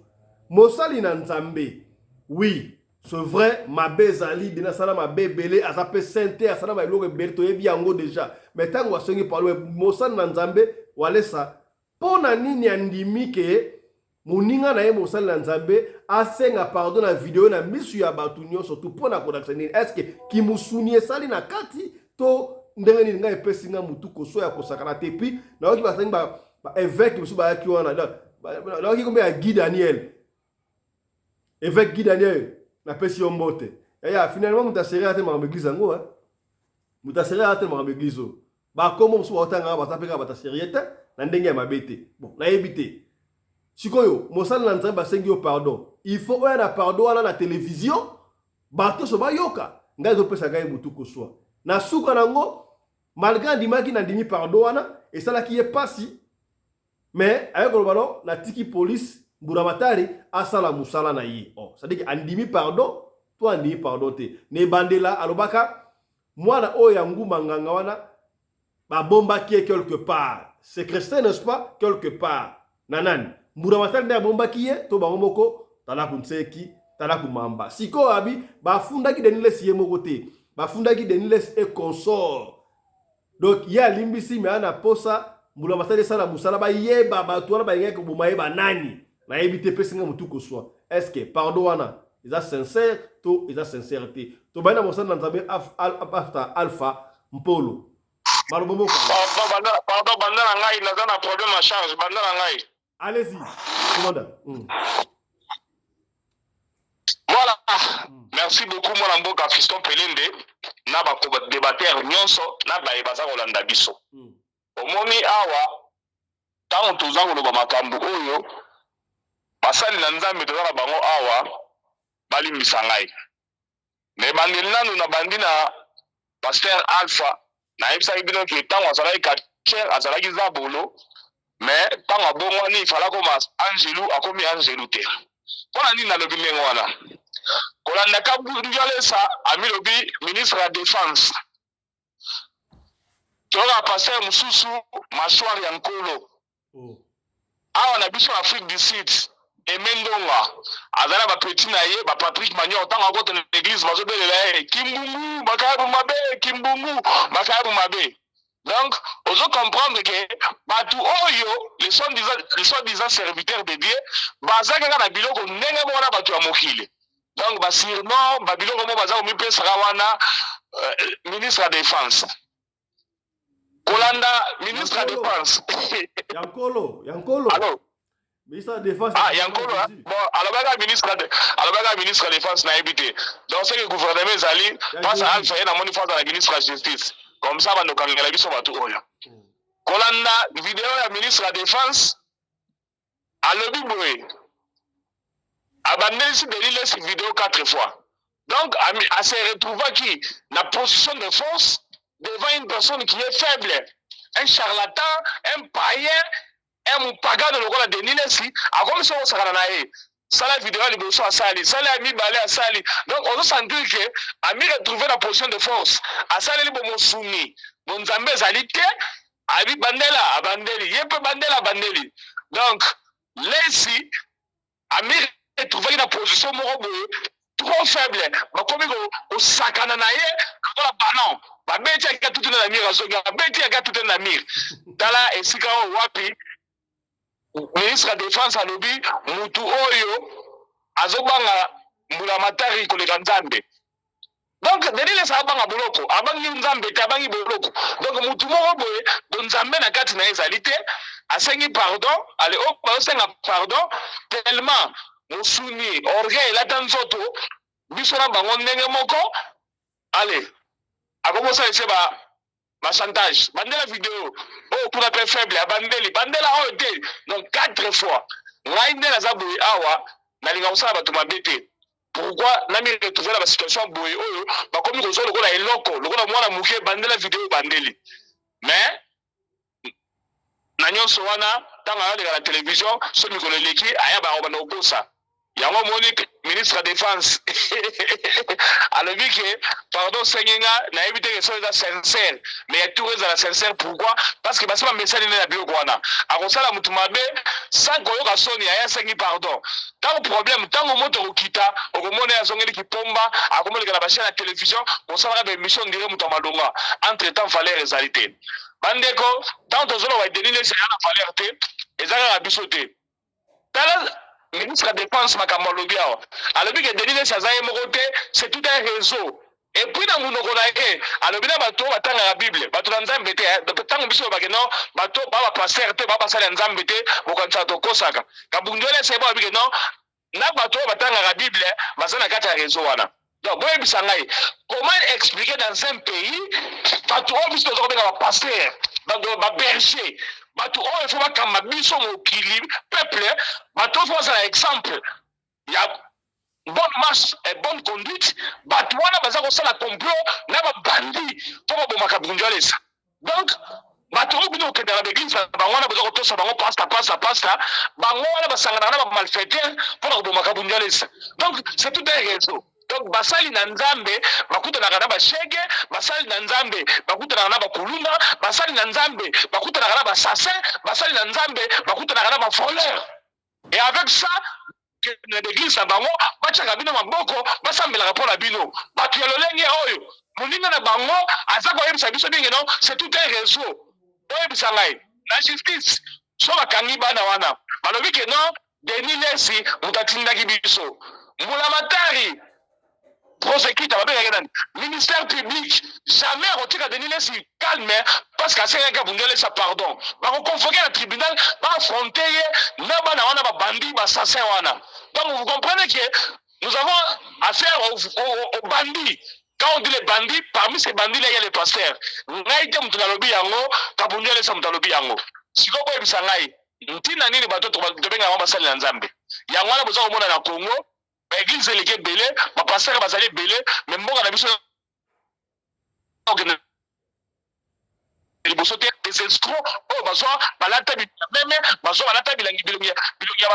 mosali na nzambe oui c'est vrai mabe zali dina sala mabe belé azape sente asala ba iloko belé toyebi yango déjà mais tango asongi parlo mosala na nzambe walesa pona nini andimi ke moninga na ye mosala na nzambe asenga pardon na video na misu ya bato nyonso tu pona kodakisa nini est ce que kimusuni esali na kati to ndenge nini ngai epesi nga mutu koso ya kosakana te puis nayoki basengi ba évêque mosusu bayaki wana nayoki kombe ya Guy Daniel évêque Guy Daniel napesi yo mbote ya finalement mutu aseri ate makambo église yango mutu aseri ate makambo église oyo bakombo mosusu baotanga baza mpe kaka bataseri te na ndenge ya mabe te bon nayebi te sikoyo mosala na nzambe basengi yo pardon il faut oya na pardon wana na télévision bato so bayoka ngai ezopesa ngai mutu koswa na suka nango malgré andimaki na ndimi pardon wana esalaki ye pasi mais aye koloba no natiki police mburamatari asala musala na ye c'est-à-dire que andimi pardon to andimi pardon te ne bandela alobaka mwana oyo ya nguma nganga wana babombaki quelque part c'est chrétien n'est-ce pas quelque part nanani mburamatari nde abombaki ye to bango moko tala kunseki tala kumamba siko abi bafundaki Deniles ye moko te bafundaki Deniles et consort donc ye alimbisi me ana posa mburamatari sala musala ba yeba bato wana bayengaki koboma ye banani nayebi te pesinga mutu koswa est-ce que pardon wana eza sincère to eza sincérité to bayina mosala na nzambe alpha mpolo maloba moko pardon banda na ngai naza na problème à charge banda na ngai allez-y commandant voilà merci beaucoup mwana mboka Fiston Pelende na bakodebatere nyonso na baye baza kolanda biso omoni awa ntango toza koloba makambo oyo basali na nzambe toza na bango awa balimbisa ngai me bandeli nanu na bandi na Pasteur Alpha nayebisaki bino ke ntango azalaki kacher azalaki zabolo mais ntango abongwani ifala koma angelu akomi angelu te mpona nini nalobi ndenge wana kolanda kabundialesa amilobi ministre ya défense toyoka paster mosusu mashwari ya nkolo awa na biso Afrique du Sud emendonga azala bapeti na ye bapatrick manyor ntango akota na l'église bazobelela ye kimbungu makayabu mabe kimbungu makayabu mabe donc ozo comprendre que bato oyo les soi-disant serviteurs de Dieu bazaki kaka na biloko ndenge moko na bato ya mokili donc basirno babiloko moko baza komipesaka wana ministre ya défense kolanda ministre ya défense yankolo allo ministre de défense yankolo bon alobaka ministre de défense na yebi te donc c'est que gouvernement ezali face à Alpha ye namoni face à la ministre ya justice comme ça bandokangela biso bato oyo kolanda video ya ministre ya défense alobi boye abandelisi Deniles vidéo 4 fois donc a se retrouvaki na position de force devant une personne qui est faible, un charlatan, un païen, un pagano lokola Deniles a comme ça on s'arrête na ye sala vidéo liboso asali sala ami balé asali donc on se sentir que ami retrouver la position de force asali libo mosuni monzambe zalité abi bandela abandeli yepe bandela bandeli donc lesi ami retrouver la position moko trop faible bakomi ko sakana na ye lokola ballon babeti aka tout na mire azonga babeti aka tout na mire tala esika wapi ministre de défense alobi mutu oyo azobanga mbulamatari koleka nzambe donc Deniles abanga boloko abangi nzambe te abangi boloko donc mutu moko boye do nzambe na kati na ezali te asengi pardon ale osenga pardon tellement musuni orgueil lata nzoto biso na bango ndenge moko ale akomosa ese ba chantage bandela vidéo oh kuna pe faible abandeli bandela oyo te donc 4 fois ngai nde naza boye awa nalinga kosala bato mabe te pourquoi nami retrouver la situation boye oyo bakomi kozwa lokola eloko lokola mwana moke bandela vidéo bandeli mais na nyonso wana ntango ayoleka na télévision so mikolo eleki aya bakobanda kokosa yango Monique ministre de défense alobi que pardon sengenga na éviter que ça sincère mais tout est sincère pourquoi parce que basema message na bio kwana akosala mutu mabe sans koyoka soni aya sengi pardon tant problème tant moto okita okomona yazongeli kipomba akomoleka na bashana télévision kosala ba émission ndire mutu malonga entre temps valeur ezalité bandeko tant tozolo wa denile c'est na valeur te ezaka biso te tala ministre de défense makambo alobi awa alobi ke denile sazaye moko te c'est tout un réseau et puis na munoko na ye alobi na bato batangaka bible bato na nzambe te ntango biso yobake non bato baba paster te baba basali ya nzambe te bokanisa tokosaka kabundwele se ba bike non na bato batangaka bible baza na kati ya réseau wana donc boyebisa ngai comment expliquer dans un pays bato oyo biso tozokobenga bapaster baberger bato oyo fo bakamba biso mokili peuple bato fo bazala exemple ya bonne marche et bonne conduite bato wana baza kosala complot na babandi mpo babomaka bunjwalesa donc bato oyo bino kokendela baeglise bango wana baza kotosa bango pasta bango wana basanganaka na bamalfaiteur mpona kobomaka bunjwalesa donc c'est tout un réseau donc basali na nzambe bakutanaka na bashege basali na nzambe bakutanaka na bakuluna basali na nzambe bakutanaka na basassin basali na nzambe bakutanaka na bavoleur et avec ça na l'église na bango batiaka bino maboko basambelaka mpo na bino bato ya lolenge oyo moninga na bango aza koyebisa biso ndenge non c'est tout un réseau oyebisa ngai na justice so bakangi bana wana balobi ke non Denis Lesi moto atindaki biso mbulamatari prosécuteur babengaki nani ministère public jamais akotika Denis Lesi calme parce qu'asengaki abungelesa pardon bakoconvoke na tribunal baaffronte ye na bana wana babandi basassin wana donc vous comprenez que nous avons affaire aux bandits. Quand on dit les bandits, parmi ces bandits-là, il y a les pasteurs. Ngaïte mutalobi yango, kabunjele sa mutalobi yango. Siko kwa ebisa ngai, ntina nini bato tobenga yango basali na nzambe. Yango wana boza komona na Congo, ba église eleke belé, ba pasteur bazali belé, mais mboka na biso liboso te des escrocs oyo bazwa balata meme bazwa balata bilangi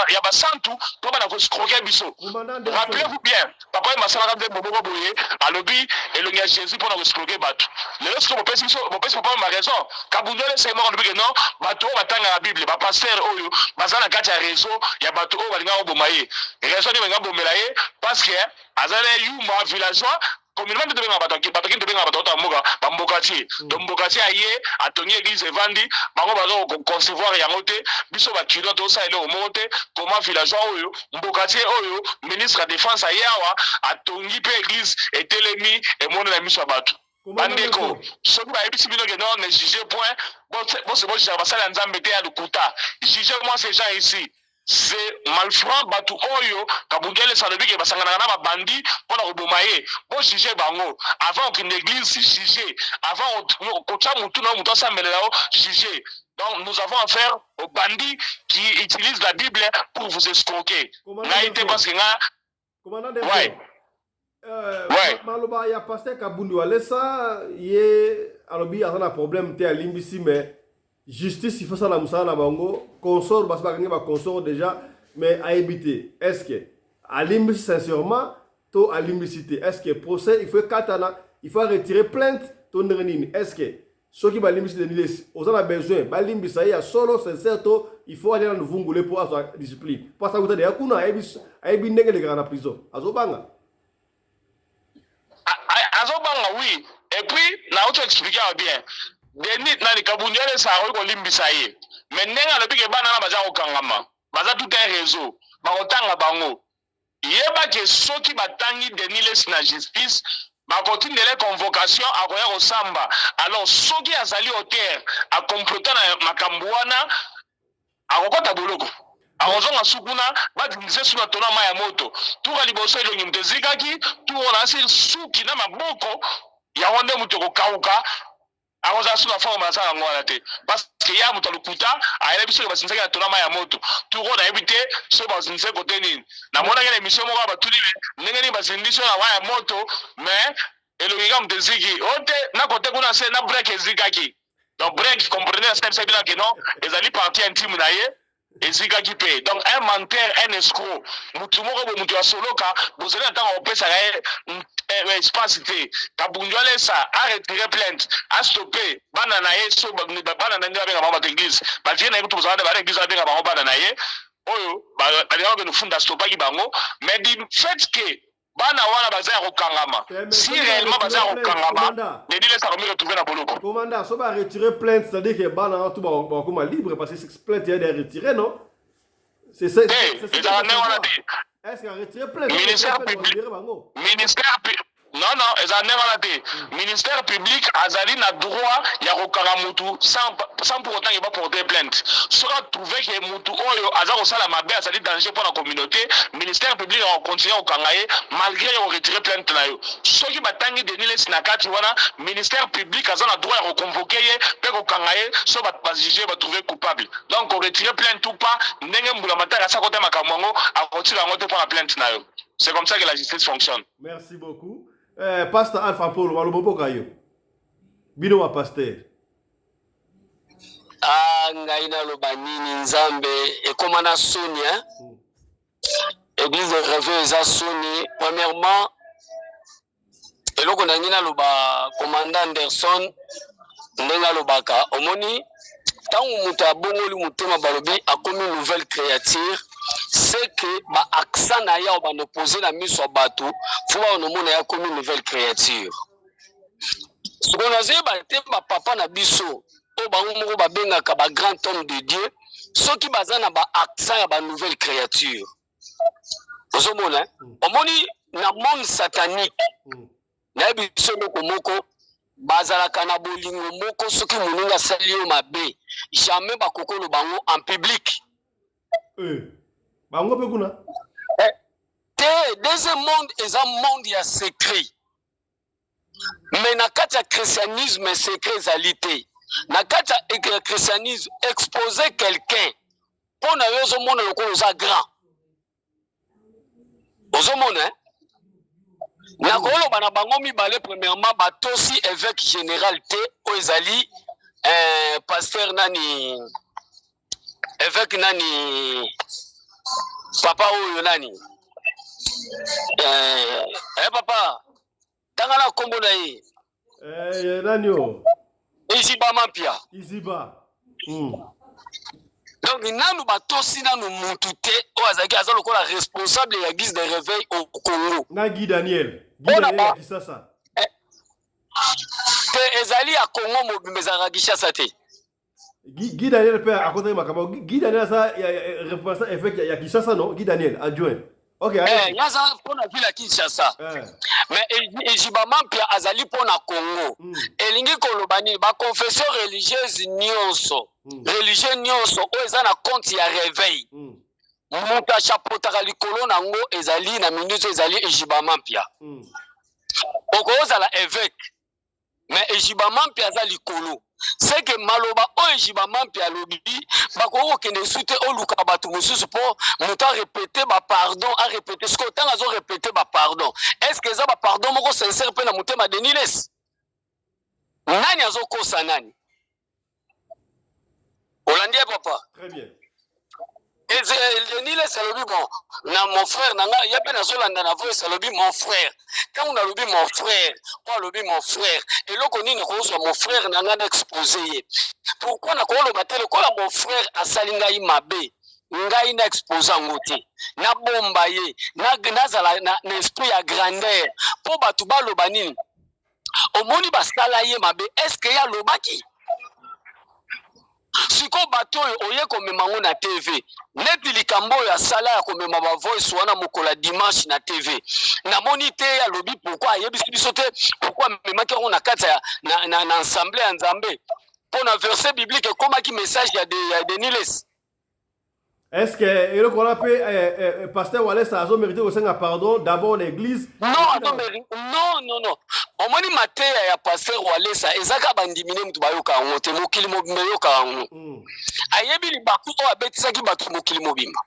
ya basantu mpo bana koescroquer biso. Rappelez-vous bien papa ye masalaka nde moboko boye alobi elongi ya Jésus mpona koescroquer bato lelo siko bopesi papa ma raison kabundole se moko alobi ke non bato oyo batangaka bible bapaster oyo baza na kati ya réseau ya bato oyo balingaka koboma ye raison nde balinga bomela ye parce que aza na yuma villageois communément de benga bato de benga bato mboka bambokati donc mbokati aye atongi église evandi bango bazo concevoir yango te biso ba kilo to sa ile omo te comment villageois oyo mbokati oyo ministre de défense ayawa atongi pe église etelemi emone na miso bato bandeko soki bayebisi bino ke non ne juger point bon c'est bon je basala nzambe te ya lukuta juger moi ces gens ici c'est malfrant batu oyo kabungele salobi ke basangana na babandi pona koboma ye bo juger bango avant qu'une église juger avant kocha mutu na mutu asambelela juger. Donc nous avons affaire aux bandits qui utilisent la Bible pour vous escroquer. N'a été parce que ouais. Maloba ya pasteur Kabundi walesa ye alobi azana problème te alimbisi mais justice il faut ça la musala na bango consort parce que ba consort déjà mais à éviter est-ce que alimbisi sincèrement to alimbicité est-ce que procès il faut katana il faut retirer plainte to nrenini est-ce que ceux qui ba limbisi de niles on a besoin ba limbisa ya solo sincère to il faut aller dans vungule pour avoir discipline parce que vous avez kuna aibi ndenge le na prison azobanga oui et puis na auto expliquer bien Denis nani kabunjele sa ko limbisa ye mais nenga le bige bana na baza ko kangama baza tout un réseau ba kotanga bango yeba ke soki batangi Denis Lesi na justice ba continue les convocations a koya ko samba alors soki azali auteur a comploter na makambwana akokota boloko awozonga sukuna badinise suna tona maya moto tuka liboso elongi mtezikaki tuona asi suki na maboko ya wonde mutoko kauka awoza suna forme na sala ngwana te parce que ya mutu lukuta ayele biso basinzaki na tona maya moto tuko na ebite so basinze kote nini na mona ngene mission moko batuli ndenge ni basindiso na waya moto mais elongi ka mteziki ote na kote kuna se na break ezikaki donc break comprenez ça bien que non ezali partie intime na ye esika ki pe donc un menteur un escroc mutu moko bo mutu asoloka bozali ntanga opesa ya espace te kabunjwale sa a retirer plainte a stopper bana na ye so bana na ndia benga mama église ba tie na kutu bozala ba église benga bango bana na ye oyo ba dia ko funda stopper ki bango mais du fait que bana wana baza kokangama si réellement baza kokangama les dile ça va me retrouver na boloko commandant so ba retirer plainte c'est-à-dire que bana tout ba comme libre parce que cette plainte est retirée non c'est ça est-ce qu'à retirer plainte ministère public non ezane wana te ministère public azali na droit ya kokanga mutu sans pour autant il va porter plainte sera trouvé que mutu oyo aza kosala mabe azali danger pour la communauté ministère public va continuer kokanga ye malgré ya retirer plainte na yo soki batangi Denis na kati wana ministère public aza na droit ya convoquer ye pe kokanga ye so ba juger ba trouver coupable donc on retirer plainte ou pas ndenge mbula mataka sa côté makambo ngo a retirer ngo te pour la plainte na yo c'est comme ça que la justice fonctionne. Merci beaucoup. Pasteur Alpha Paul, walobobo kayo. Bino wa pasteur. Ngaina lobanini nzambe ekomana soni hein. Église de Réveil eza soni. Premièrement, eloko na ngina loba commandant Anderson ndenga lobaka omoni tangu mutu abongoli mutema balobi akomi nouvelle créature c'est que ba accent na ya ba ne poser la mise sur bateau faut ba no mona ya comme une nouvelle créature ce qu'on a dit ba te ba papa na biso o ba ngoko ba benga ka ba grand homme de Dieu ceux qui bazana ba accent ya ba nouvelle créature ozo mona omoni na monde satanique na biso moko bazalaka na bolingo moko soki moninga sali yo mabe jamais bakokolo bango en public bango pe kuna deuxième monde est un monde ya secret mais na kati ya christianisme secret ezalité na kati ya christianisme exposer quelqu'un pour na yo ozomona lokolo oza grand ozomona na koloba na bango mibale premièrement batosi évêque général te o ezali pasteur nani évêque nani papa oyo nani papa tangana kombo na ye nani o Iziba Mampia Iziba donc nanu batosi nanu mutu te o azaki aza lokola responsable ya Église de Réveil au Congo na Guy Daniel ya Kisasa te ezali ya Congo mobimeza Kinshasa te Guy Daniel pe a côté makamba Guy Daniel ça responsable effet ya Kinshasa non Guy Daniel adjoint OK yaza pona ville ya Kinshasa mais Iziba Mampia azali pona Congo elingi koloba nini ba confession religieuse nyonso religieux nyonso o eza na compte ya Réveil muta chapotaka likolo nango ezali na minute ezali Iziba Mampia okoza la évêque mais Iziba Mampia aza likolo c'est que maloba o Iziba Mampia lobi bakoko kende sute o luka batu mususu po muta répéter ba pardon a répéter ce que tanga zo répéter ba pardon est-ce que ça ba pardon moko sincère pe na mutema Deniles nani azo kosa nani Hollandais papa très bien et Deniles salobi bon na mon frère nanga ya pe na zolanda na voix salobi mon frère quand on a lobi mon frère on lobi mon frère et loko nini ko so mon frère nanga exposé pourquoi na ko lo batele ko la mon frère asalinga imabe ngai na exposa ngoti na bomba ye na zala na esprit ya grandeur po batu ba loba nini omoni basala ye mabe est-ce que ya lobaki siko bato oye komema ngo na TV neti likambo ya sala ya komema ba voice wana mokola dimanche na TV na moni te ya lobi pourquoi yebisi biso te pourquoi memaki ngo na kata na ensemble ya Nzambe pour na verset biblique komaki message ya Deniles est-ce que et le qu'on appelle pasteur Wallace a mérité au sein pardon d'abord l'église non omoni mateya ya pasteur Wallace ezaka bandimine mutu bayoka ngote mokili mobimba yoka ngo ayebi libaku o abetisaki batu mokili mobimba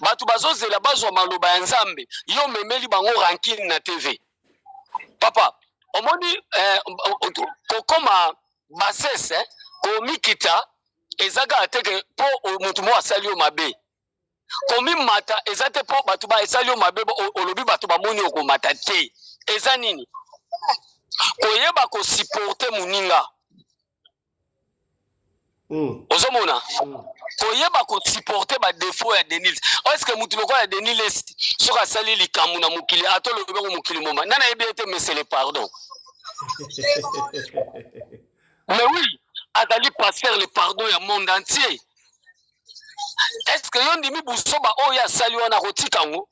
batu bazozela bazwa maloba ya Nzambe yo memeli bango ranking na TV papa omoni kokoma basese komikita ezaka ateke po mutu mo asali yo mabe komi mata ezate po batu ba esali yo mabe olobi batu bamoni okomata te eza nini koyeba ko supporter muninga ozomona koyeba ko supporter ba défaut ya Denise est-ce que mutu lokola Denise soka sali likambu na mukili atolobe ko mukili moma nana yebi ete monsieur le pardon mais oui azali passer le pardon ya monde entier est-ce que yondimi busoba oya sali wana kotika ngo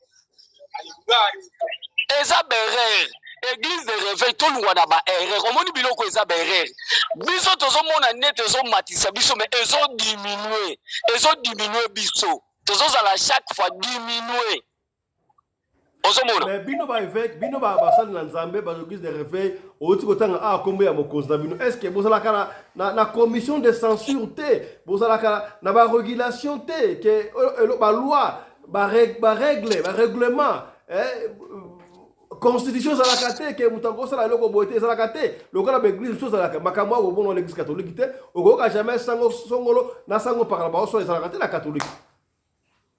eza berere église de réveil tout lungwa na ba erreur omoni biloko eza berere biso tozomona net ezomatisa biso mais diminuer biso tozozala chaque fois diminuer ozomona mais bino ba évêque bino ba basali na nzambe ba église de réveil oti kotanga kombo ya mokonzi na bino est-ce que bozala kana na commission de censure te bozala kana na ba régulation te que ba loi ba règle ba règlement constitution ezalaka te ke moto akosala eloko boye te ezalaka te lokola baeglise mosusu ezalaka makambo ya kobonwa na église catholique te okoyoka jamais sango songolo na sango pakala baosala ezalaka te na catholique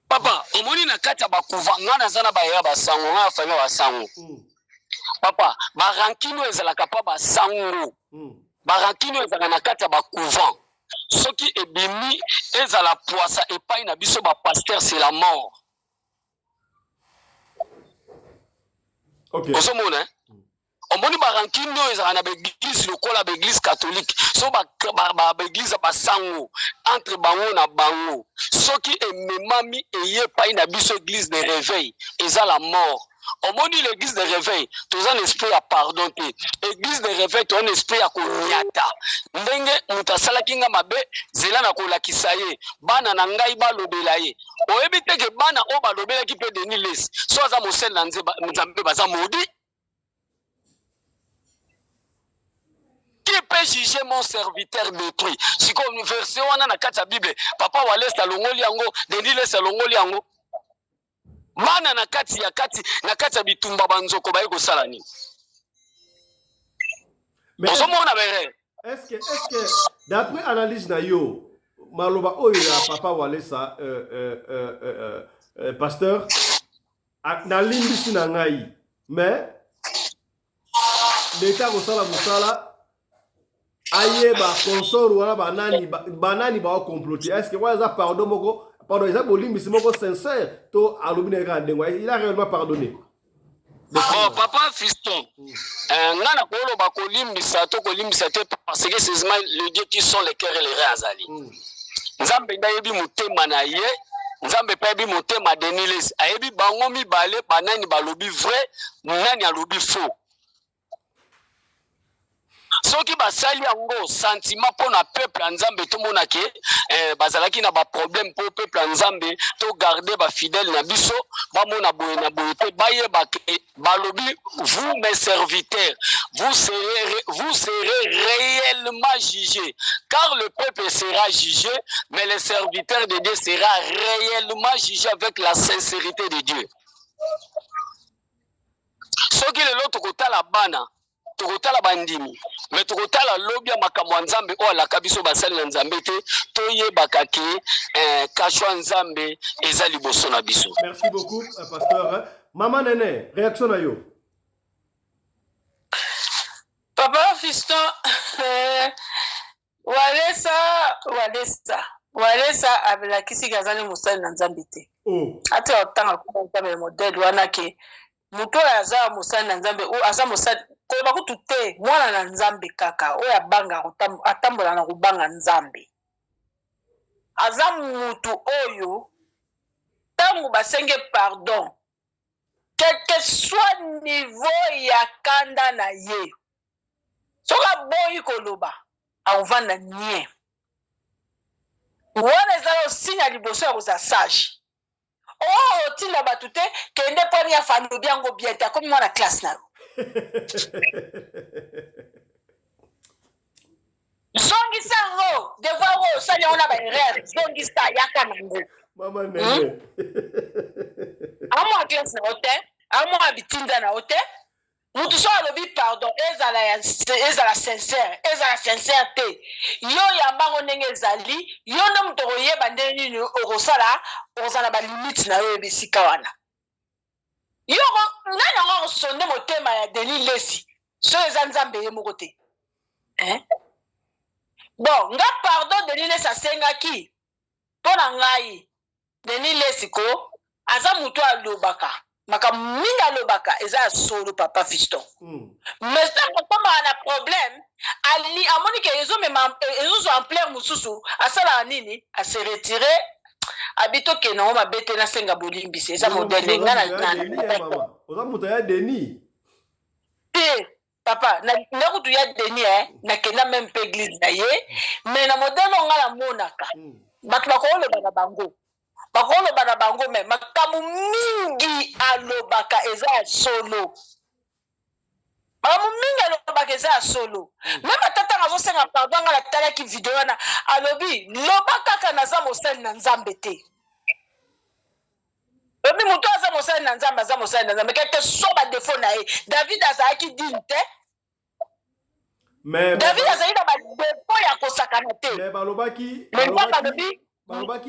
papa omoni na kati ya bakuva nga naza na bayera basango nga afanya basango papa barankino ezalaka pa basango barankino ezalaka na kati ya bakuva soki ebimi ezala poisa epai na biso bapaster c'est la mort. Okay. Osomona omoni barankino ezalaka na baeglise lokola baeglise catholique so baeglise basango entre bango na bango soki ememami eye pai na biso église de réveil eza la mort. Omoni l'église de réveil toza un esprit à pardon te église de réveil toza un esprit à konyata ndenge mutu asalaki nga mabe zela na kolakisa ye bana na ngai balobela ye oyebi teke bana oyo balobelaki mpe Denis Lesi so aza mosele na nzambe baza modi. Qui peut juger mon serviteur détruit? Si comme verset wana na kati ya Bible papa walesa longoli yango Denis Lesi longoli yango mana na kati ya bitumba banzoko baye kosala nini? Ozomona bere est-ce que d'après analyse na yo maloba oyo ya papa walesa pasteur na limbisi na ngai mais l'état kosala musala aye ba consort wana banani ba comploter est-ce que wana pardon moko pardon ils ont bolimi c'est moko sincère to alobine ka ndengo il a réellement pardonné. Oh papa fiston nga na kolo ba kolimbisa to kolimbisa te parce que c'est le Dieu qui sont les cœurs et les reins azali nzambe ndayebi motema na ye nzambe pa yebi motema Denis Lesi ayebi bango mibale banani balobi vrai nani alobi faux. Soki basali yango sentiment pour na peuple nzambe to mona ke bazalaki na ba problème pour peuple nzambe to garder ba fidèle na biso ba mona boye na boye te baye ba balobi vous mes serviteurs vous serez réellement jugés car le peuple sera jugé mais les serviteurs de Dieu sera réellement jugé avec la sincérité de Dieu. Soki le loto kotala bana tokotala bandimi mais tokotala lobia makambo nzambe o la kabiso basali na nzambe te toyebaka ke kashwa nzambe eza liboso na biso. Merci beaucoup pasteur. Maman Nene, réaction na yo? Papa fiston walesa abelakisi gazali musali na nzambe te. Ate otanga kwa nzambe modèle wana ke muto aza musali na nzambe o aza musali ko bakutu te mwana na nzambe kaka o ya banga atambola na kubanga nzambe aza mutu oyo tangu basenge pardon quel que soit niveau ya kanda na ye soka boyi koloba auvanda nie wana ezala osinya liboso ya koza sage oh tinda batu te kende poni ya fanu biango biete akomi mwana classe na zongisa ngo devoir ngo osali yango na baerreur zongisa yaka nango mama nene amo a classe na ote amo a bitinda na ote mutu so alobi pardon ezala sincère te yo yambango ndenge ezali yo nde mutu okoyeba ndenge nini okosala okozala balimite na yo ebisika wana yo nani yango akosonde motema ya Denis Lesi so eza nzambe ye moko te bon nga pardon Denis Lesi asengaki mpo na ngai Denis Lesi ko aza mutu alobaka makambo mingi alobaka eza ya solo papa fiston mais ntango akomaka na problème amoni ke ezozwa ampleur mosusu asalaka nini ase retire abitokende ngo mabe te nasenga bolimbisi eza modele nga oza moto ya Denis papa nakutu ya Denis nakenda meme mpe église na ye mais na modele onga namonaka bato bakoloba na bango me makambo mingi alobaka eza ya solo makambo mingi alobaka eza ya solo meme atata azosenga pardon nga natalaki video wana alobi loba kaka naza mosali na nzambe te obi moto aza mosali na nzambe keke so badefo na ye David azalaki dine te David azalaki na badefo ya kosakana te balobaki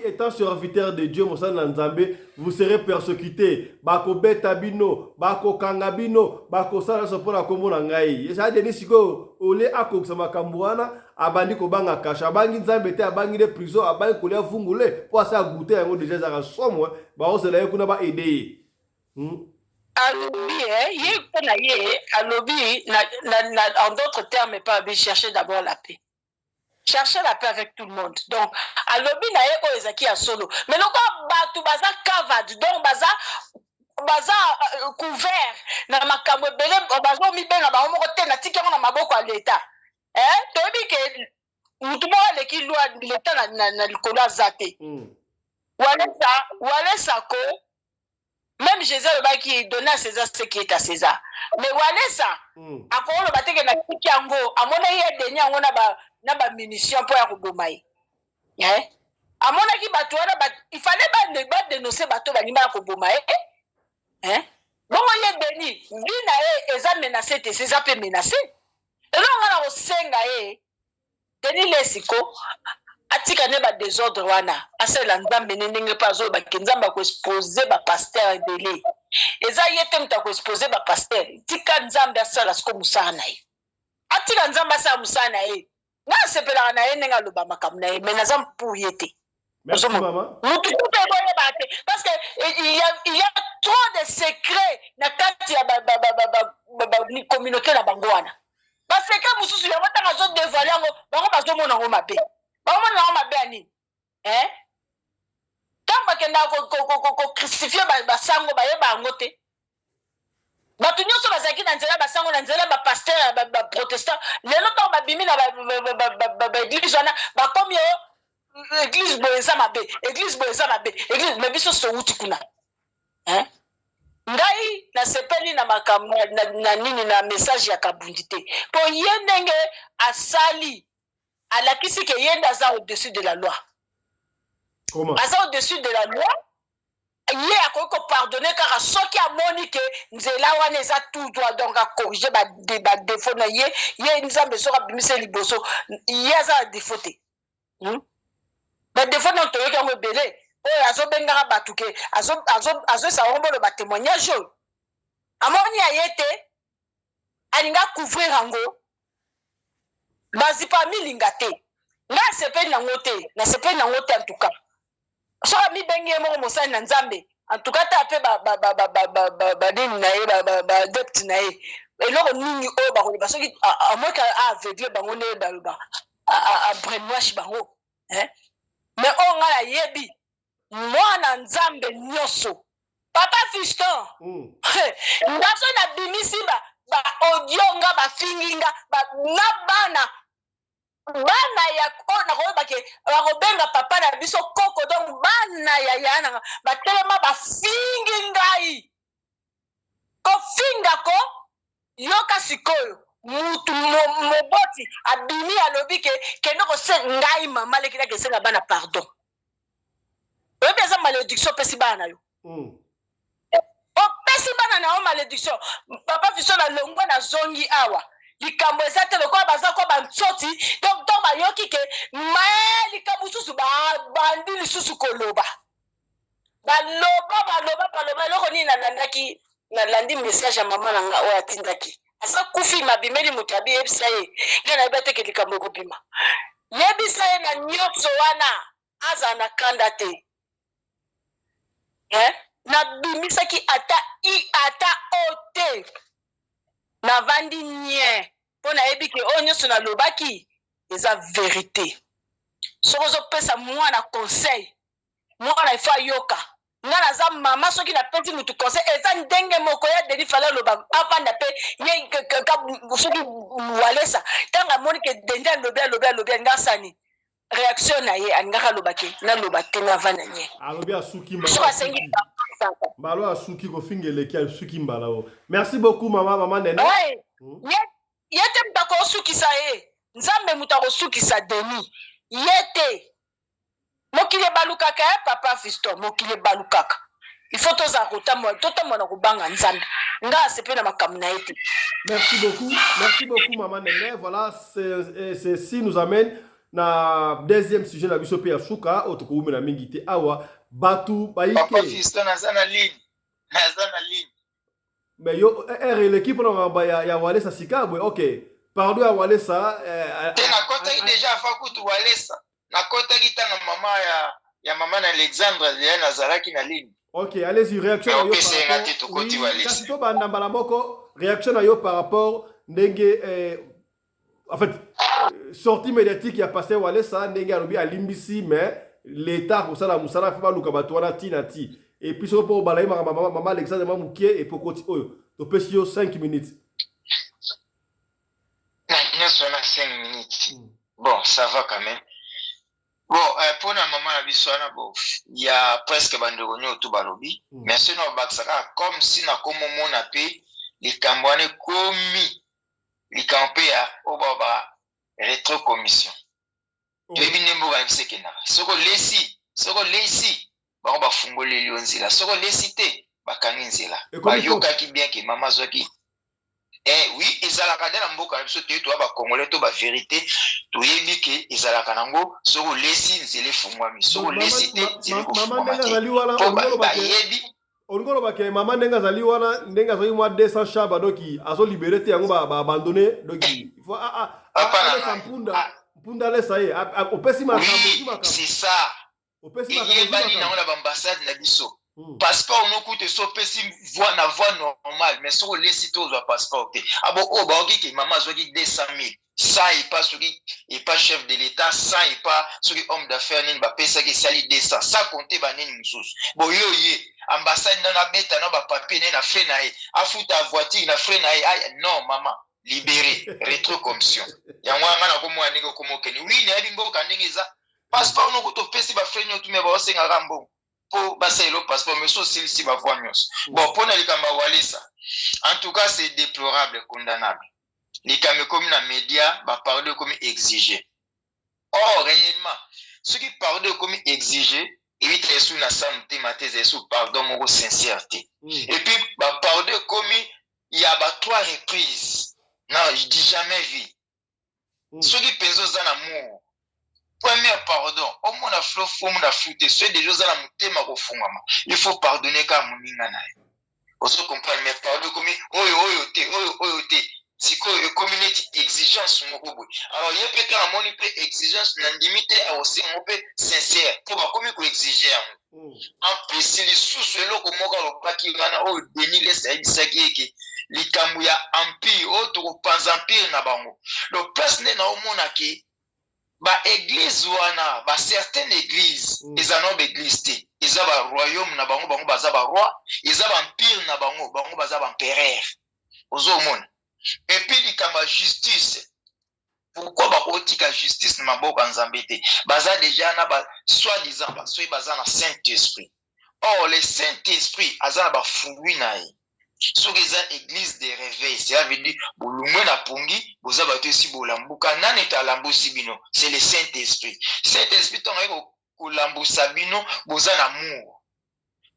étant serviteur de Dieu mosali na nzambe vous serez persécuté bakobeta bino bakokanga bino bakosala so mpona kombo na ngai eza Denis sikoyo ole akokisa makambo wana abandi kobanga kasha abangi nzambe te abangi de prison abangi kolia fungule mpo asala gute yango deja ezaka somwe baozela ye kuna baede ye alobi ye mpo na ye alobi en d'autres termes pas chercher d'abord la paix. Chercher la paix avec tout le monde. Donc, alobi na ye o ezaki ya solo. Mais loko batu baza covered, donc baza couvert na makambo ebele bazo mibenga bango moko te na tiki yango na maboko ya leta. Toyebi ke mutu moko aleki lwa leta na likolo aza te. Walesa ko même Jésus alobaki donner à César ce qui est à César. Mais Walesa akoloba te ke na tiki yango amona ye deni yango na ba munition pour ya koboma ye amonaki bato wana il fallait ba dénoncer bato balimba koboma ye bongo ye Denis vie na ye eza menacé te César peut menacer elongo na kosenga ye Denis Lesiko atika ne ba désordre wana asala nzambe ndenge pa zo ba nzambe ko exposer ba pasteur ebele eza ye te muta ko exposer ba pasteur tika nzambe asala siko musana na ye atika nzambe asala musana na ye na sepelaka na ye ndenge aloba makambo na ye mais naza mpu ye te merci maman mutu te boyeba te parce que il y a trop de secrets na kati ya communauté na bango wana basecret mosusu yango ntango azodévoile yango bango bazomona yango mabe bamona yango mabe ya nini ntango bakendaka kocrucifie basango bayeba yango te bato nyonso bazalaki na nzela basango na nzela bapaster ya baprotestant lelo ntango babimi na baeglise wana bakomi oyo église boye eza mabe église mais biso souti kuna ngai nasepeli na makambo na nini na message ya kabundi te po ye ndenge asali alakisi ke ye nde aza au-dessus de la loi aza au-dessus de la loi ye akoki kopardonne kaka soki amoni ke nzela wana eza tout droit donc akorrige badefo na ye nzambe soki abimise liboso ye aza na defo te badefo na toyoki yango ebele oyo azobengaka bato ke azoesa yango bolo batémoignage oyo amoni ya ye te alinga couvrir yango bazipa milinga te nga asepeli nango te en tout cas soki amibengi ye moko mosali na nzambe en tout cas ta mpe banini na ye baadepte na ye eloko nini oyo bakoloba soki amoki aveugle bango nde baloba abrainwash bango mais oyo nga nayebi mwana nzambe nyonso papa fiston ngaso nabimisi baaudio nga bafingi nga na bana ya oyo nakoyebake bakobenga papa na biso koko donc bana ya yananga batelema bafingi ngai kofinga ko yoka sikoyo mutu moboti abimi alobi kende kose ngai mama lekilaki esenga bana pardon oyebi eza malédiction opesi bana na yo pesi bana na o malédiction papa Fiston na longwa na zongi awa likambo eza te lokola baza ko bantsoti donc bayoki ke ma likambo susu bandi lisusu koloba baloba eloko nini nalandi message ya mama na nga oyo atindaki asa kufi mabimeli moto abi yebisa ye nde nayebi te ke likambo ekobima yebisa ye na nyonso wana aza na kanda te nabimisaki ata o te navandi nye mpo nayebi ke oyo nyonso nalobaki eza verité soki ozopesa mwana conseil mwana ifo ayoka nga naza mama soki napesi mutu conseil eza ndenge moko ya Denis Fale aloba avanda mpe ye soki walesa ntango amoni ke dende alobi nga sani réaction na ye alingaka alobaki naloba te navanda nye alobi asuki mbala asuki kofinga eleki asuki mbala o. Merci beaucoup mama Nene. Ye te mutu akosukisa ye nzambe mutu akosukisa Denis ye te mokili ebalukaka ya papa Fiston mokili ebalukaka il faut totamona kobanga nzambe nga asepe na makambo na ye te. Merci beaucoup maman Nene. Voilà, ceci nous amène na deuxième sujet na biso pe ya suka otokoumela mingi te awa batu baike papa Fiston azana ligne mais yo l'équipe na ya Walesa sikabwe OK pardon ya Walesa te na kota déjà fakutu Walesa na kota kitanga mama ya mama na Alexandre ya nazaraki na ligne. OK, allez-y, réaction à yo par rapport kasi to banda mbala moko réaction à yo par rapport ndenge en fait sortie médiatique ya pasteur Walesa ndenge alobi alimbisi mais l'état ko sala musala fa luka batwana tinati et puis so pour balaye maman Alexandre mamukie et pour continuer oyo to pesi yo 5 minutes na 5 minutes. Bon, ça va quand même. Bon, pour la maman la biswana bon, il y a presque bandeko nyoto balobi, mais sinon baksaka comme si na komo mona pe les kambwane komi les campé ya obaba rétro commission. Yebi nembo ba bisekena. Soko lesi ba ba fungole lionzila. Soko lesi te bakangi nzela. Ba yoka ki bien que maman zoki. Oui, ezalaka na mboka na biso te to ba congolais to ba vérité to yebi ke ezalaka nango soko lesi nzele fungwami. Soko lesi te nzele ko fungwami. Maman ndenga zali wana ongolo ba ke maman ndenga zali wana ndenga zali mwa 200 chaba doki azo libérer te yango ba abandonner doki il faut mpunda lesa ye opesi makambo c'est ça. opesi makambo na ambassade na biso. Passeport no coûte so pesi voix normale mais so lesi to zo passeport te abo o ba oki ke mama zo ki 200,000 ça et pas celui et pas chef de l'état ça et pas celui homme d'affaires ni ba pesa ki sali 200 ça compter ba nini mususu bo yo ye ambassade na beta na ba papier na frais na e afuta voiture na frais na e non maman libéré rétro commission ya mwanga na komo aningo komo keni oui na yimbo kaningeza passeport no ko pesi ba frais nyotu me ba osenga rambo pour passer le passeport mais aussi si va voir news bon pour les kamba Walesa en tout cas c'est déplorable condamnable les caméras comme les médias va parler comme exigé or réellement ceux qui parlent comme exigé évite les sous na santé mathèse sous pardon mon sincérité et puis va parler comme il y a 3 reprises non je dis jamais vu ceux qui pensent dans l'amour. Premier pardon, au moins la flot, au moins la flûte, ceux des choses à la mutema au fond, il faut pardonner car mon ingana. On se comprend, mais pardon comme oyote, si comme une exigence mon robot. Alors il y a peut-être un peu exigence, n'a limité à aussi un peu sincère, pour pas comme il exiger. En plus, si les sous-solo comme on pas qui gana au déni les saïdisaki les kamouya empire, autre pas empire na bango. Le place n'est au monde qui ba église wana ba certaines églises ezana ba église te ezaba royaume na bango baza ba roi ezaba empire na bango baza ba empereur ozomona et puis likamba justice pourquoi ba kotika justice na maboka nzambe te baza déjà na ba soi-disant ba soki baza na Saint-Esprit or le Saint-Esprit azana ba fruit na ye soki eza église de réveil cela veut dire bolumwe na pongi boza bato esi bolambuka nani talambusi bino c'est le Saint-Esprit tonga kolambusa bino boza na amour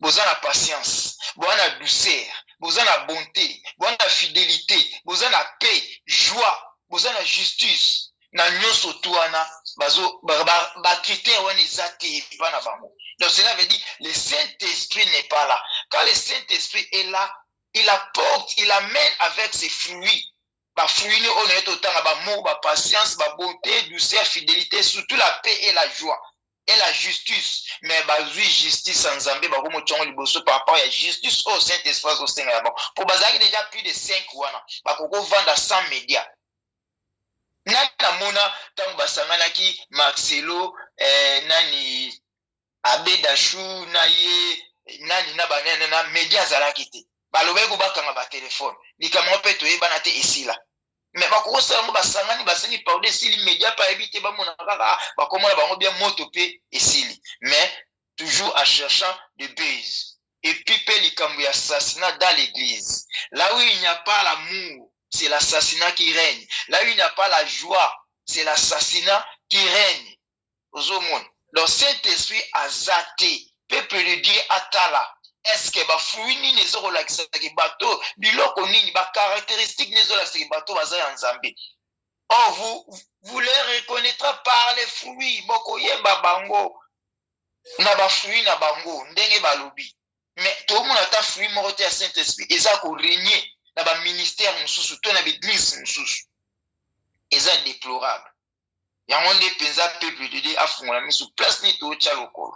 boza na patience, boza na douceur, boza na bonté, boza na fidélité, boza na paix, joie, boza na justice, na nyonso tu wana ba critère wana eza te epa na bango. Donc cela veut dire le Saint-Esprit n'est pas là. Quand le Saint-Esprit est là, il apporte, il amène avec ses fruits. Ba fruits on est autant ba amour, ba patience, ba bonté, douceur, fidélité, surtout la paix et la joie et la justice. Mais ba oui justice en Zambie ba komo tchongo liboso par rapport à justice au Saint-Esprit au Seigneur bon. Pour bazaki déjà plus de 5 wana. Ba koko vendre 100 médias. Nana mona tango basanganaki Marcelo nani Abedashu na ye nani na banene na media zalaki te balobeko bakanga ba telefone likamo pe to yeba na te esila mais bakosala mo basangani baseni parler sili media pa ebite ba mona kaka bakomona bango bien moto pe esili mais toujours en cherchant de base et puis pe likambo ya assassinat dans l'église là où il n'y a pas l'amour c'est l'assassinat qui règne là où il n'y a pas la joie c'est l'assassinat qui règne aux monde. Le Saint-Esprit a zaté. Peuple de Dieu atala. Est-ce que ba fruit ni les relaxa ki bateau, biloko nini ba caractéristique les relaxa ki bateau bazay en Zambie. Oh vous les reconnaîtrez par les fruits. Boko yemba bango. Na ba fruit na bango ndenge balobi. Mais tout le monde a ta fruit moroté à Saint-Esprit. Eza ko régner na ba ministère mususu to na l'église mususu. Eza déplorable. Yango nde penza peuple de Dieu afungola misu place ni to cha lokolo.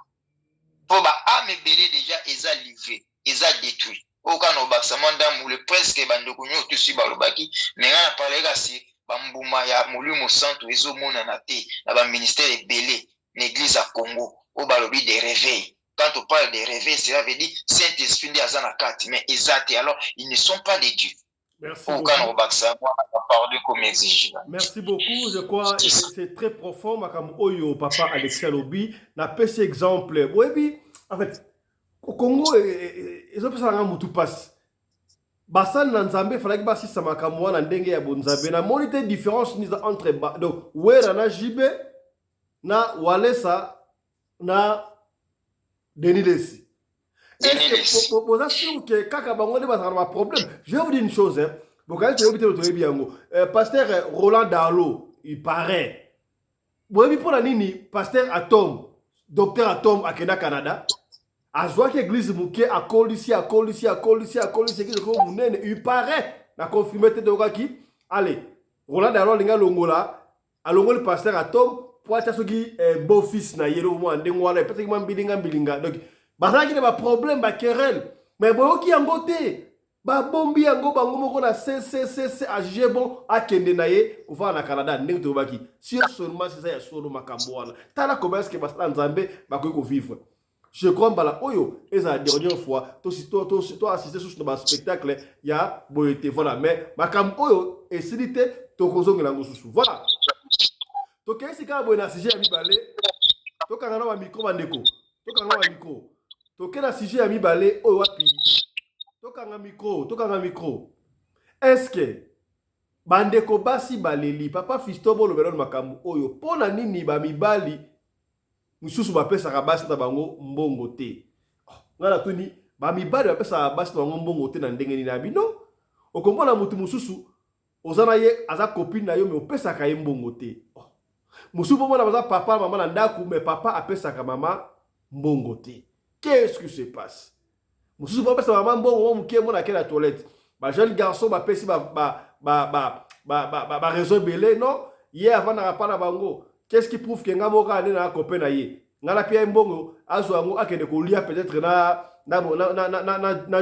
Po ba ame belé déjà eza livré, eza détruit. Okano baksamanda mule presque bandoko nyo to si balobaki, mais nga na parler kasi ba mbuma ya mulumo santo ezo mona na te na ba ministère ebelé l'église à Congo o balobi des réveils. Quand on parle des réveils, cela veut dire Saint-Esprit de azana kati, mais ezate alors ils ne sont pas des dieux. Merci beaucoup. Merci beaucoup. Je crois que c'est très profond. Comme Oyo, papa Alexis Alobi, n'a pas cet exemple. Oui, en fait, au Congo, ils ont fait ça en tout passe. Bassan Nanzambe, il fallait que Bassi Samakamwa, Nandenge ya Bonzambe, na monité différence entre donc Wera na Jibe, na Walesa, na Denilesi. Est-ce que vous êtes sûr que Kaka Bango va avoir un problème? Je vais vous dire une chose. Pasteur Roland Darlo, il paraît. Vous avez vu pour la nini, pasteur Atom, docteur Atom à Kenya, Canada. A joué que l'église Mouké a collé ici, il paraît. La confirmé de Ogaki. Allez, Roland Darlo, l'inga Longola, à Longola, pasteur Atom, pour être ce qui est beau-fils, na yélo, moi, ndengwala, peut-être que bilinga. Donc, bah, il y a un problème, bah, querelle. Mais bon, qui en côté, bah, bombi, en go, bango, moko, na CCCC, à juger bon, à kende naye, ou va na Canada, n'est-ce pas? Si seulement c'est ça, il y a solo makamboana. T'as la commerce qui va se lancer, bah, qu'on vivre. Je crois, bah, là, oyo, et ça, la dernière fois, toi, assister sur un spectacle, il y a boyauté, voilà. Mais, makam, oyo, et c'est dit, tokozong, la ngoussou. Voilà. Donc, si quand on a sujet à mi balé, donc, on a un micro, bandeko. Donc, on a un micro. Toke na sujet ya mibale oyo wapi tokanga micro est-ce que bandeko basi baleli papa Fiston bolobelo makambo oyo pona nini ba mibali mususu bapesaka basi na bango mbongo te ngala tuni ba mibali bapesaka basi na bango mbongo te na ndenge nini na bino okomona mutu mususu ozana ye aza copine na yo me opesaka ye mbongo te mususu bomona baza papa mama na ndaku me papa apesaka mama mbongo te. Qu'est-ce qui se passe? Je suis pas maman bon qui est mon à la toilette. Bah jeune garçon m'a pesi raison belé non. Hier avant na pas na bango. Qu'est-ce qui prouve que ngamoka ane na copain na ye? Ngala pia mbongo azu ango akende ko lia peut-être na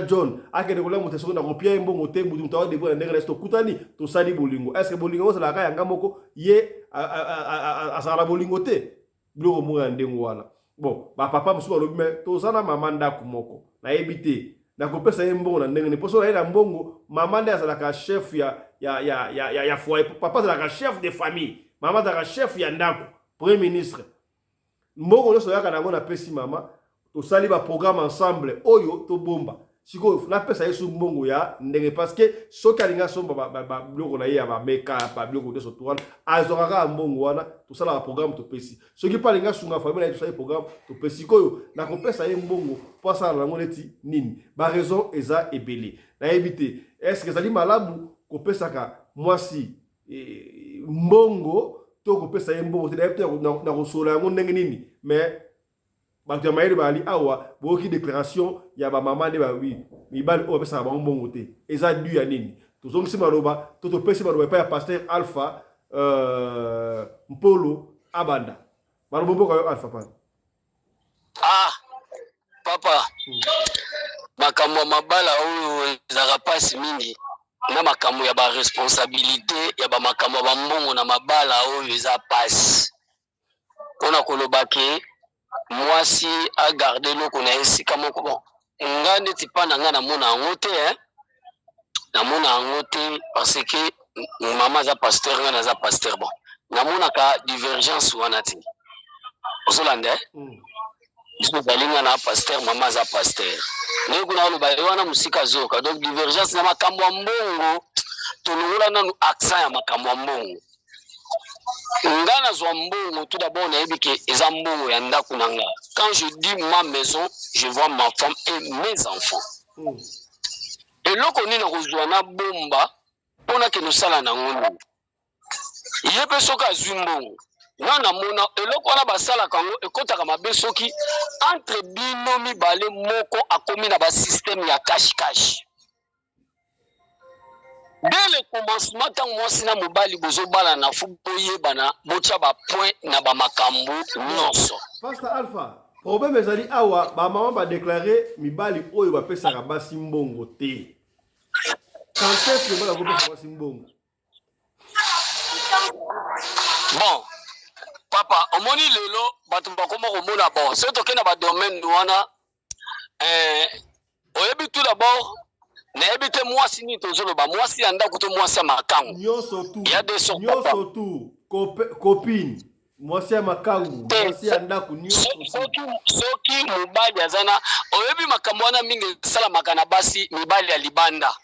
John akende ko la moteso na kopia mbongo te mutu mutawa de bo ndenge resto kutani to sali bolingo. Est-ce que bolingo ça la ka ngamoko ye a sala bolingo te? Bilo mo ndengo wana. Bon, bah papa me souba mais tozana maman ndaku moko na ebité na kopesa ye mbongo na ndenge ni poso na mbongo maman nda za la chef ya foyer papa za la chef de famille maman za la chef ya ndaku premier ministre mbongo lo soyaka nango na pesi mama to sali ba programme ensemble oyo to bomba siko na pesa yesu mbongo ya ndenge parce que soki alinga somba ba biloko na ye ya ba makeup ba biloko de soto wana azokaka mbongo wana tosala ba programme topesi soki pa alinga sunga famille na tosala programme topesi koyo na kopesa ye mbongo po asala nango neti nini ba raison eza ebele na yebite est-ce que ezali malamu kopesaka mwasi mbongo to kopesa ye mbongo te na kosola yango ndenge nini mais bato ya mayele bali awa boki déclaration ya ba mama ne ba wi mibali o pesa ba mbongo te eza du ya nini tozongisi maloba to topesi maloba pa ya pasteur Alpha Mpolo abanda maloba mboka yo Alpha pa papa makambo mabala oyo ezaka pasi mingi na makambo ya ba responsabilité ya ba makambo ba mbongo na mabala oyo eza pasi pona kolobake mwasi a garder loko na esika moko bon nga neti pa na nga namona yango te namona yango te parce que mama za pasteur nga naza pasteur bon namonaka divergence wana te ozolanda biso balinga na pasteur mama za pasteur ndenge kuna oloba wana musika zoka donc divergence na makambo ya mbongo tolongola nanu accent ya makambo ya mbongo nga nazwa mbongo tout d'abord nayebi ke eza mbongo ya ndako na nga quand je dis ma maison je vois ma femme et mes enfants eloko nini nakozwa na bomba mpona ke nosala nango nini ye mpe soki azwi mbongo nga namona eloko wana basalaka yango ekotaka mabe soki entre bino mibale moko akomi na basysteme ya cash dès le commencement ntango mwasi na mobali bozobala na fu boyebana botya bapoint na bamakambo nyonso. Pastor Alpha, problème ezali awa bamama badeklare mibali oyo bapesaka basi mbongo te. Quand est-ce que bakopesa basi mbongo? Bon, papa, omoni lelo bato bakoma komona bon soki tokenda badomaine wana oyebi tout d'abord nayebi te mwasi nini tozoloba mwasi ya ndako to mwasi ya makangu nyonso tu copine mwasi ya makangu mwasi ya ndako nyonso soki mobali azana oyebi makambo wana mingi esalamaka na basi mibali ya libanda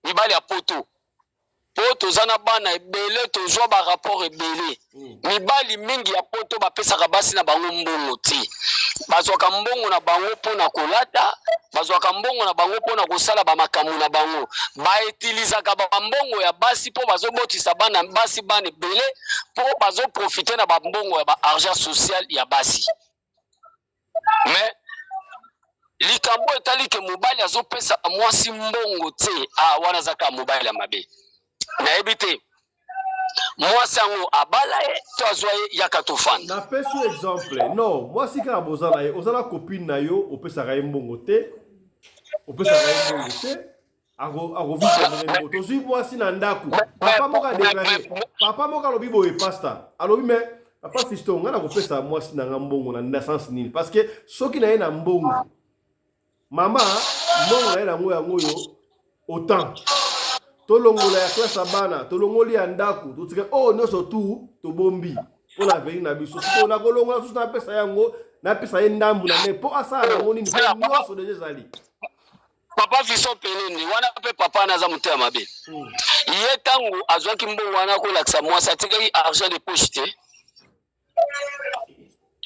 mibali ya poto tozana bana ebele tozwa barapport ebele mibali mingi ya poto bapesaka basi na bango mbongo te bazwaka mbongo na bango mpona kolata bazwaka mbongo na bango mpona kosala bamakambo na bango baetilizaka bambongo ya basi mpo bazobotisa bana basi bana ebele mpo bazoprofite na bambongo ya baargent social ya basi mais likambo etali ke mobali azopesa mwasi mbongo te wana azaka mobali ya mabe nayebi te mwasi yango abala ye to azwa ye yaka tofanda napesi exemple non mwasi kaka bozala ye ozala copine na yo opesaka ye mbongo te akovisa mbongo tozwi mwasi na ndako papa moko adeklare papa moko alobi boye pasta alobi me papa Fiston nga nakopesa mwasi na nga mbongo na sens nini parce que soki na ye na mbongo mama mbongo na ye na ngo yango yo autant tolongola ya classe bana tolongoli ya ndako totika nyonso tu tobombi po la veri na biso siko na kolongola susu na pesa yango na pesa ye ndambu na me po asala nango nini nyonso deja ezali papa Fiston peleni wana pe papa naza motema mabe ye tango azwaki mbongo wana kolakisa mwasi atikaki argent de poche te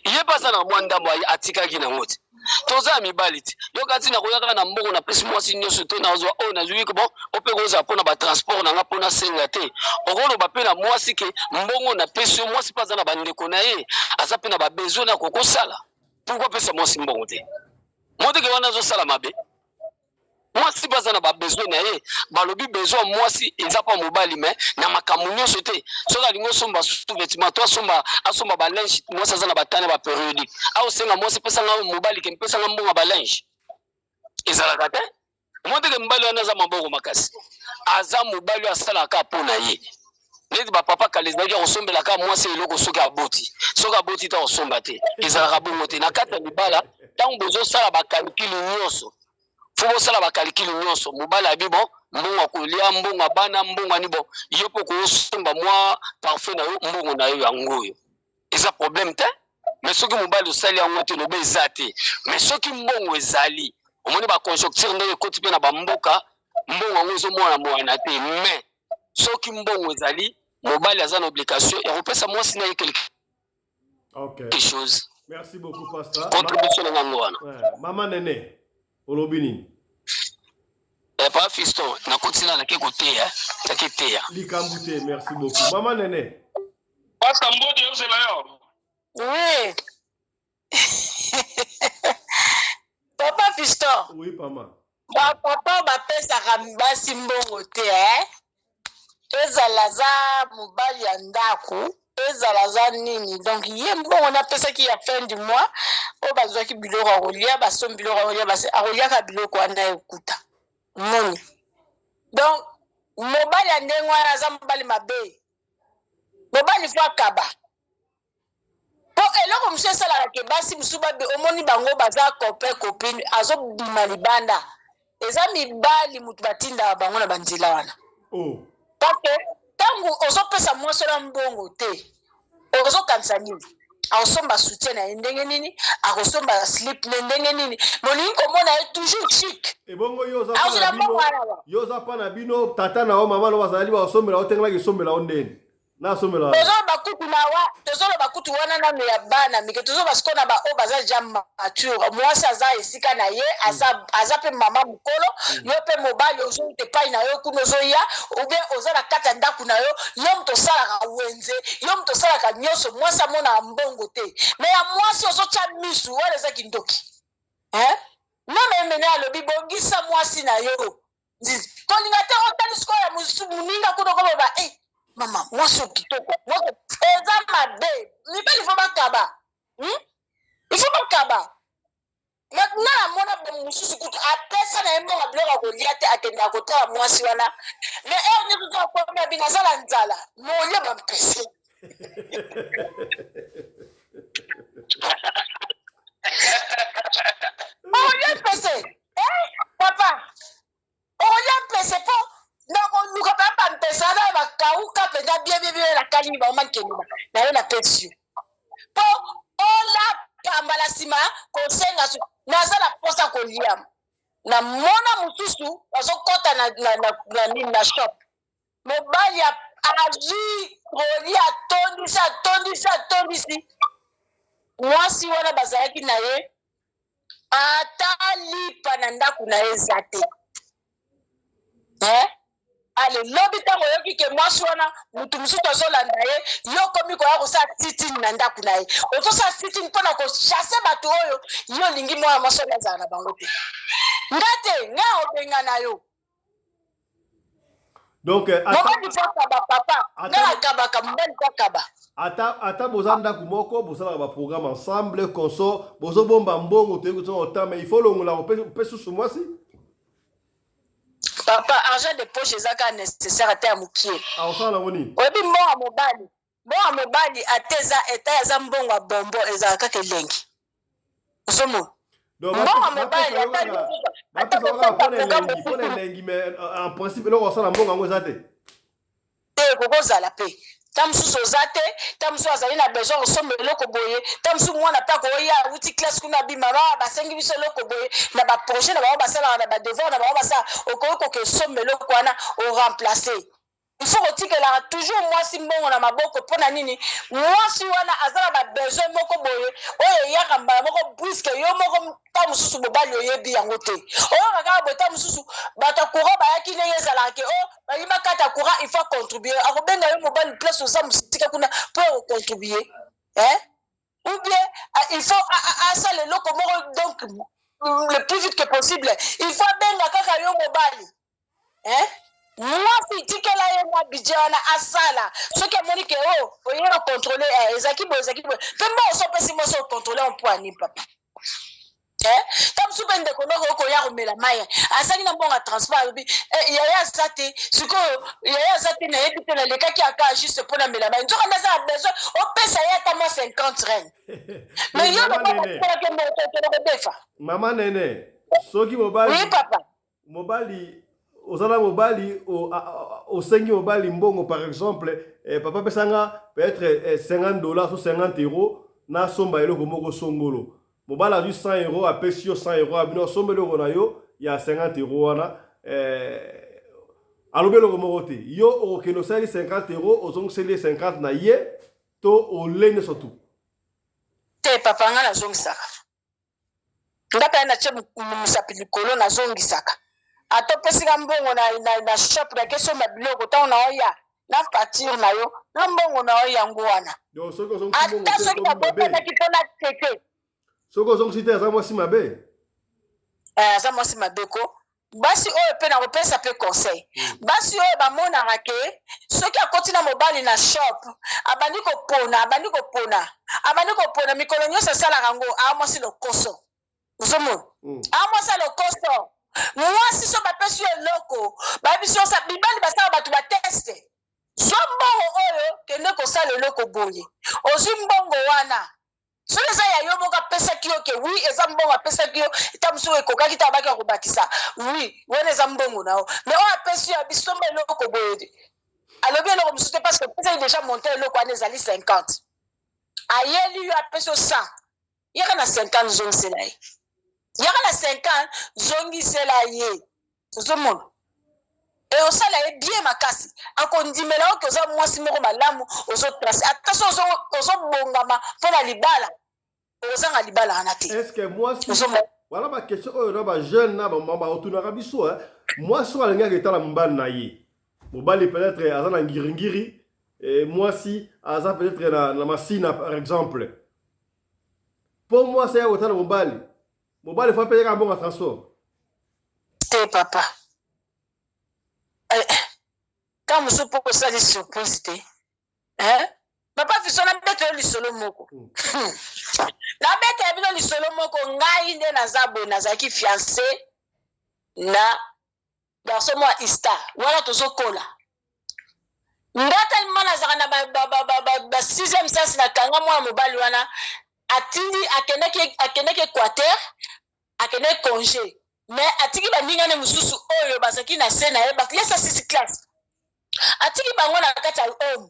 ye pasa na mwa ndambo atikaki nango te toza mibali te yo kati na koyaka na mbongo na pesi mwasi nyonso to nazwa nazwi ko bon ope koza mpona batransport nanga mpona senga te okoloba mpe na mwasi ke mbongo na pesi mwasi mpe aza na bandeko na ye aza mpe na babesoin na kokosala pourkui pesa mwasi mbongo te moteke wana azosala mabe mwasi baza na babesoin na ye balobi besoin mwasi eza pa mobali me na makambo nyonso te soki alingi osomba sous-vêtement to asomba balinge mwasi aza na batane bapériodique aosenga mwasi pesanga mobali ke mpesanga mbongo balinge ezalaka te moteke mobali wana aza maboko makasi aza mobali oyo asalaka mpo na ye neti bapapa kala ezalaki akosombelaka mwasi eloko soki aboti ta kosomba te ezalaka bongo te na kati ya libala ntango bozosala bakalikili nyonso fo bosala bakalikili nyonso mobali abi bon mbongo akolia mbongo abana mbongo ani bon yo mpo kosomba mwa parfait na yo mbongo na yo yango oyo eza problème te mais soki mobali osali yango te loba eza te mais soki mbongo ezali omoni ba conjoncture ndenge ekoti mpe na bamboka mbongo yango ezomona mwana te mais soki mbongo ezali mobali aza na obligation ya kopesa mwasi na ye quelque chose. Merci beaucoup pasteur. Contribution na ngango wana. Mama Nene olobi nini? Papa Fiston nakotina na ke koteya taketeya likambu te. Merci beaucoup Mama Nene. Pastor Mbodi ozela yo. Oui. Papa Fiston. Oui, papa. Papa bapesaka basi mbongo te ezala za mobali ya ndako ezala za nini donc ye mbongo napesaki ya fin du mois oyo bazwaki biloko ya kolia basombi biloko ya kolia akoliaka biloko wana ekuta moni donc mobali ya ndenge wana aza mobali mabe mobali fo akaba po eloko mosusu esalaka ke basi mosusu babe omoni bango baza copain copine azobima libanda eza mibali mutu batindaka bango na banzela wana parce que ntango ozopesa mwasi na mbongo te ozokanisa nini akosomba soutien na ye ndenge nini akosomba slip na ndenge nini molingi komona ye toujours chic ebongo yo oza mpa na bino tata na o mama no bazali basombela otengelaki esombela o ndeni tozoloba kutu wana nano ya bana mike tozoloba siko na bao baza ja mature mwasi aza esika na ye aza mpe mama mokolo yo mpe mobali ozoyite epai na yo kuna ozoya oubien oza na kati ya ndako na yo yo moto osalaka wenze yo moto osalaka nyonso mwasi amonaka mbongo te me ya mwasi ozotya misu wana eza kindoki namemene alobi bongisa mwasi na yo kolinga te otali sikoyo ya moninga kuna okoboba mama mwasi okitoko eza mabe mibali ifo bakaba ifo bakaba na mona mosusu kutu apesa na ye mbongo biloko akolia te akendaka kotala mwasi wana me nyonso toakomi abinga azala nzala molia bampese olia mpese papa olia mpese po luka mpe bampesa na bakauka mpenza biebie na kalimi baomakendima na yo na pesi mpo olapamba na nsima kosenga naza na mposa kolia na mona mosusu bazokɔta na shop mobali azwi kolia atondisi mwasi wana bazalaki na ye ata lipa na ndako na ye eza te ale lobi ntango oyoki ke mwasi wana mutu mosusu azolanda ye yo komi koya kosala sitini na ndako na ye ozosala sitini mpona kochasse bato oyo yo olingi mwana mwasi wana azala na bango te nga te nga obenga na yo donc mobali fo akaba papa nga akabaka mobali fo akaba ata boza ndako moko bosalaka baprogramme ensemble konso bozobomba mbongo toyei kotonga otama il faut longola mpe susu mwasi papa argent de poche ezaka nécessaire ata ya mokie osala yango nini oyebi mbongo ya mobali ata eta eza mbongo ya bombo ezala kaka elengi osomona mbongo ya mobali mpona elengi mais en principe eloko osala mbongo yango eza te te kokozala mpe ta mosusu oza te ta mosusu azali na besoin kosomba eloko boye ta mosusu mwana mpe akoya awuti classe kuna bima baa basengi biso eloko boye na baprojet na bango basalaka na badevoir na bango basala okoki koke esomba eloko wana oremplace il faut kotikelaka toujours mwasi mbongo na maboko mpona nini mwasi wana aza na babesoin moko boye oyo eyaka mbala moko briske yo moko ta mosusu mobali oyebi yango te oyoka kaka boye ta mosusu bato ya courant bayaki ndenge ezalaka ke balingi bakata courant il faut contribuer akobenga yo mobali place oza mosika kuna mpo okontribue ou bien il faut asala eloko moko donc le plus vite que possible il faut abenga kaka yo mobali mwasi tikela ye mwa budget wana asala soki amoni ke oyena contrôle ezaki boye mpe mbo osopesi moso ocontrôle empo ani papa ta mosusu mpe ndeko ndoko okoya komela mai asali na mbongo ya transport alobi yaya aza te sikoyo yaya aza te nayebi te nalekaki aka juste mpo na mela mai nzoka nde aza na besoin opesa ye ata mwa 50 reine mais yo lokoakelaki mototokobefa mama nene soki mobali ozala mobali osengi mobali mbongo par exemple papa pesanga peut-être $50 ou 50 € na somba eloko moko songolo mobali a 100 euros, a payé 100 euros, a bino sombe le ronayo, il y a 50 euros, wana, alobe le romorote. Yo, au keno sali 50 euros, au zong sali 50 na ye, to au lene sotu. Te papa nga na zongisaka. Ndapa na che musapili kolo na zongisaka. Ato pesika mbongo na shop na keso mabiloko ta na oya. Na partir na yo, na mbongo na oya ngwana. Yo, soko zong si mbongo te ko mabe. Na kitona tete. Soko zong si te za mwasi mabe. Za mwasi mabe ko. Basi oyo pe na kopesa pe conseil. Basi oyo bamona rake, soki akoti na mobali na shop, abandi ko pona mikolo nyosa sala rango, mwasi lokoso. Usomo. Mwasi lokoso. Mwasi so bapesi eloko, babiso sa bibali basala batu ba teste. Zombongo oyo kende ko sala eloko boye. Ozimbongo wana. So les ya yo moka pesa kiyo ke oui eza mbongo pesa kiyo tamuso ekoka kita baki akobakisa oui wena eza mbongo nao mais on apesi ya bisomba eloko boye alobi eloko mususu parce que pesa est déjà monté eloko ane ezali 50 ayeli yo apesi 100 yaka na 50 zongisela ye yaka na 50 zongisela ye tozomona et osala ye bien makasi akondimela oke oza mwasi moko malamu ozotrace attention ozobongama mpona libala ozanga libala wana te. Est-ce que mwasi voilà ma question oyo na ba jeune na ba mama otunaka biso mwasi alingaka etala mobali na ye mobali peut-être aza na ngiringiri et mwasi aza peut-être na masina par exemple pour moi c'est otala mobali faut payer un bon transport te papa quand muso poko sali surprise te papa fiso na bete lisolo moko na bete bino lisolo moko ngai nde nazabo nazaki fiancé na garçon moi ista wala tozokola ngata mwana zaka na ba 6e sens na kanga mwa mobali wana atindi akendeke Équateur akende congé mais atiki baninga ne mususu oyo basaki na sena ye baki yesa 6 classe atiki bango na kati ya homme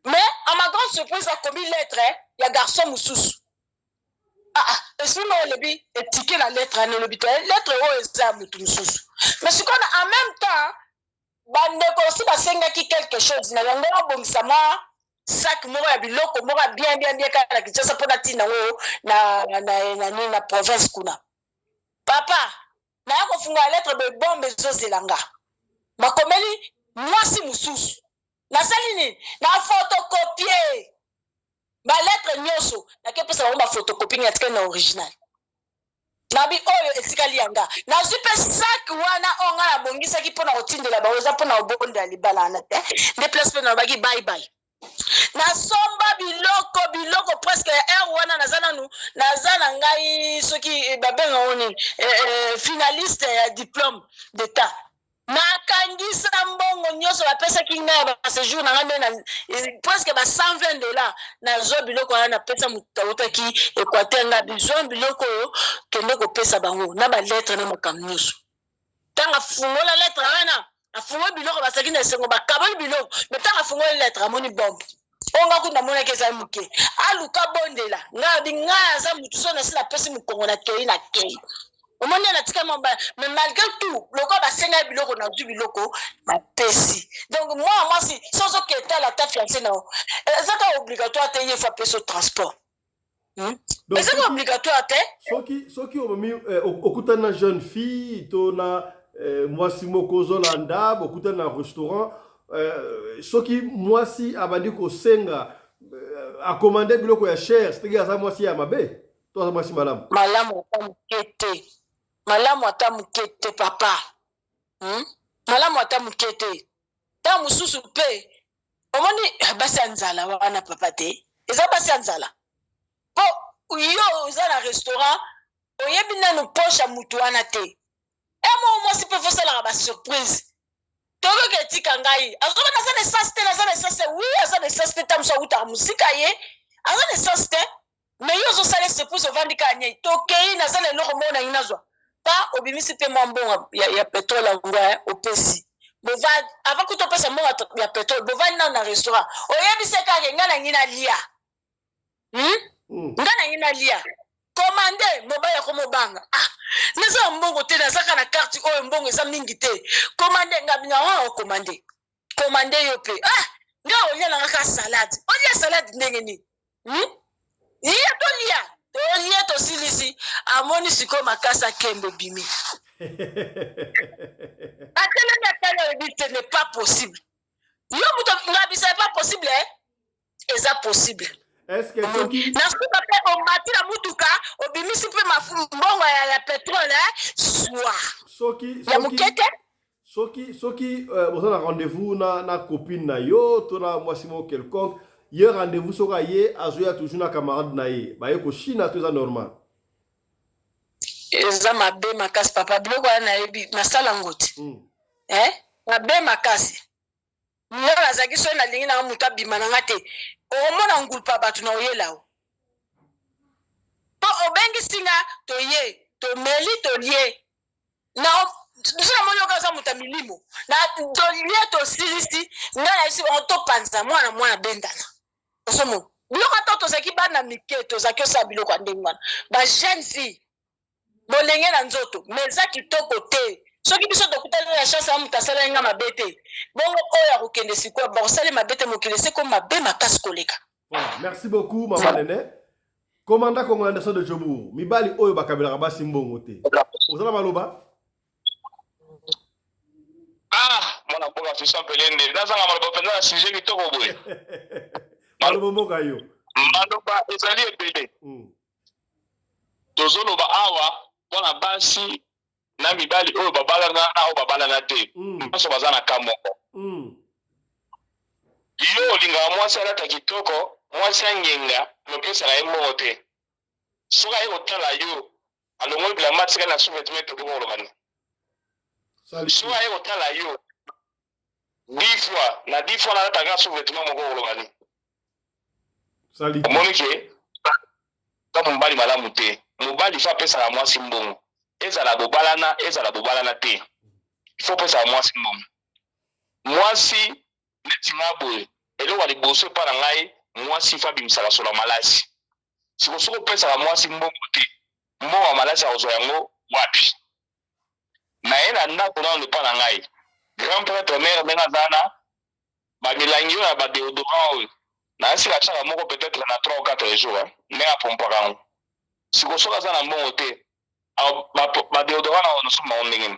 mais à ma grande surprise a commis lettre ya garçon mususu esimo lebi etike la lettre ane lebi lettre oyo eza mutu mususu mais sikona en même temps bandeko aussi basengaki quelque chose na yango babongisa mwa sac moko ya biloko moko bien kaka na Kinshasa mpona ntina oyo na province kuna papa naya kofunga lettre bebombe ezozelanga bakomeli mwasi mususu nasali nini na photocopie balettre nyonso nakepesa bango bafotocopie nga tika na original nabi oyo etikali yanga nazwi mpe sak wana oyo nga nabongisaki mpona kotindela bango eza mpona kobondela libala wana te nde place mpe na baki bye nasomba biloko presque heure wana naza na ngai soki babenga oni finaliste ya diplôme d'état nakangisa mbongo nyonso bapesaki ngai ba séjour na ngai nde presque ba $120 nazwa biloko wana napesa moto autaki Équateur nga bizwa biloko oyo kende kopesa bango na balettre na makambo nyonso ntango afungola lettre wana afungo biloko basaki na esengo bakaboli biloko me ntango afungola lettre amoni bombe onga kuna mona keza muke aluka bondela nga aza mutu so na sila pesi mukongo na kei omoni na tika mamba mais malgré tout loko basenga biloko na du biloko ba pesi donc moi si sans oketa la ta fiancé na ezaka obligatoire te yefa peso transport mais c'est obligatoire te soki omomi okutana jeune fille to na mwasi moko zolanda okutana na restaurant soki mwasi abandi kosenga akomande biloko ya cher c'est-à-dire aza mwasi ya mabe to aza mwasi malamu ata mukete papa malamu ata mukete ta mususu pe omoni basi ya nzala wana papa te eza basi ya nzala po yo eza na restaurant oyebi nanu poche ya mutu wana te mwasi pe fosalaka basurprise tokoki etika ngai azoba naza na esase te naza na esase wi aza na esase te ta mosu awutaka mosika ye aza na esase te mais yo ozosala surprise ovandika ya nyei tokei naza na eloko moko na ngi nazwa ta obimisi mpe mwa mbongo ya petrole yango opesi avant kuta opesa mbongo ya petrole bovandi nano na restaurant oyebise kaka ngai na ngi nalia ngai na ngi nalia commandé mobaya ko mobanga ah neza mbongo te nazaka na carte oyo mbongo eza mingi te commandé ngabina wa commandé yo pe ah nga olia na ka salade olia salade ndenge ni iya tolia to silisi amoni siko makasa kembe bimi atele na tele ce n'est pas possible yo muto ngabisa c'est pas possible eza possible. Est-ce que soki nasuka pe omati na mutuka obimisi pe mbongo ya pétrole soki vous avez rendez-vous na copine na yo to na mwasi mo quelconque ye rendez-vous soka ye azoya toujours na camarade na ye ba ye ko china to za normal eza mabe makasi papa biloko wana nayebi nasala ngoti mabe makasi nga nazaki so nalingi na mutu abima na nga te omona ngulupa bato na oyela o po obengisi nga toye tomeli tolie na dusina moni okaza muta milimo na tolie tosilisi nga na isi otopanza mwana bendana osomo biloko ata tozaki bana mike tozaki osala biloko ya ndenge wana ba jeune fille bolenge na nzoto mais eza kitoko te soki biso tokutani na chance ya mutu asala nga mabe te bongo oyo akokende sikoyo bakosala mabe te mokili seko mabe makasi koleka. Voilà, merci beaucoup maman Nene. Commandant Congo Anderson de Djobour mibali oyo bakabelaka basi mbongo te ozala maloba mwana mboka Fiston Pelende nazanga maloba mpenza na sujet kitoko boye maloba mboka yo maloba ezali ebele tozoloba awa mpona basi na mibali oyo babalana na oyo babalana te nyonso baza na ka moko yo olingaka mwasi alata kitoko mwasi angenga mopesaka ye mbongo te soki aye kotala yo alongoli bilamba atikali na sous-vêtement tokoki kolobani soki aye kotala yo 10 fois nalataka sous-vêtement moko kolobani omoni ke ka mobali malamu te mobali fa apesaka mwasi mbongo ezala bobalana te ifo pesaka mwasi mbongo mwasi neti nga boye eloko ya liboso epa na ngai mwasi fa abimisaka solo malasi sikosoki opesaka mwasi mbongo te mbongo ya malasi akozwa yango wapi na ye na ndako nano epa na ngai grand prêtre mare ndenge aza na bamilangi oyo ya badeodorant oyo nasika chaka moko peut-être na 3 ou 4 jours ndenge apompaka yango sikosoki aza na mbongo te badeodorant na nosombango ndenge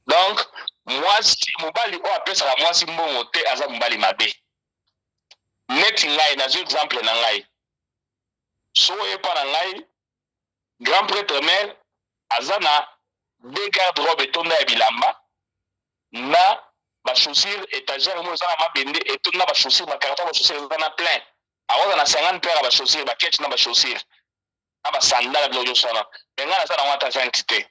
donc mwasi mobali oyo apesaka mwasi mbongo te aza mobali mabe neti ngai nazwi exemple na ngai so oyepa na ngai grand prêtre mare aza na 2 garde-robe etonda ya bilamba na bachaussure étagère mo eza na mabende etonda bachaussure bakarton bachaussure eza na plein akoza na 50 paire ya bachaussure baketch na bachaussure na basandale biloko nyonso wana me ngai naza nango ata 20 te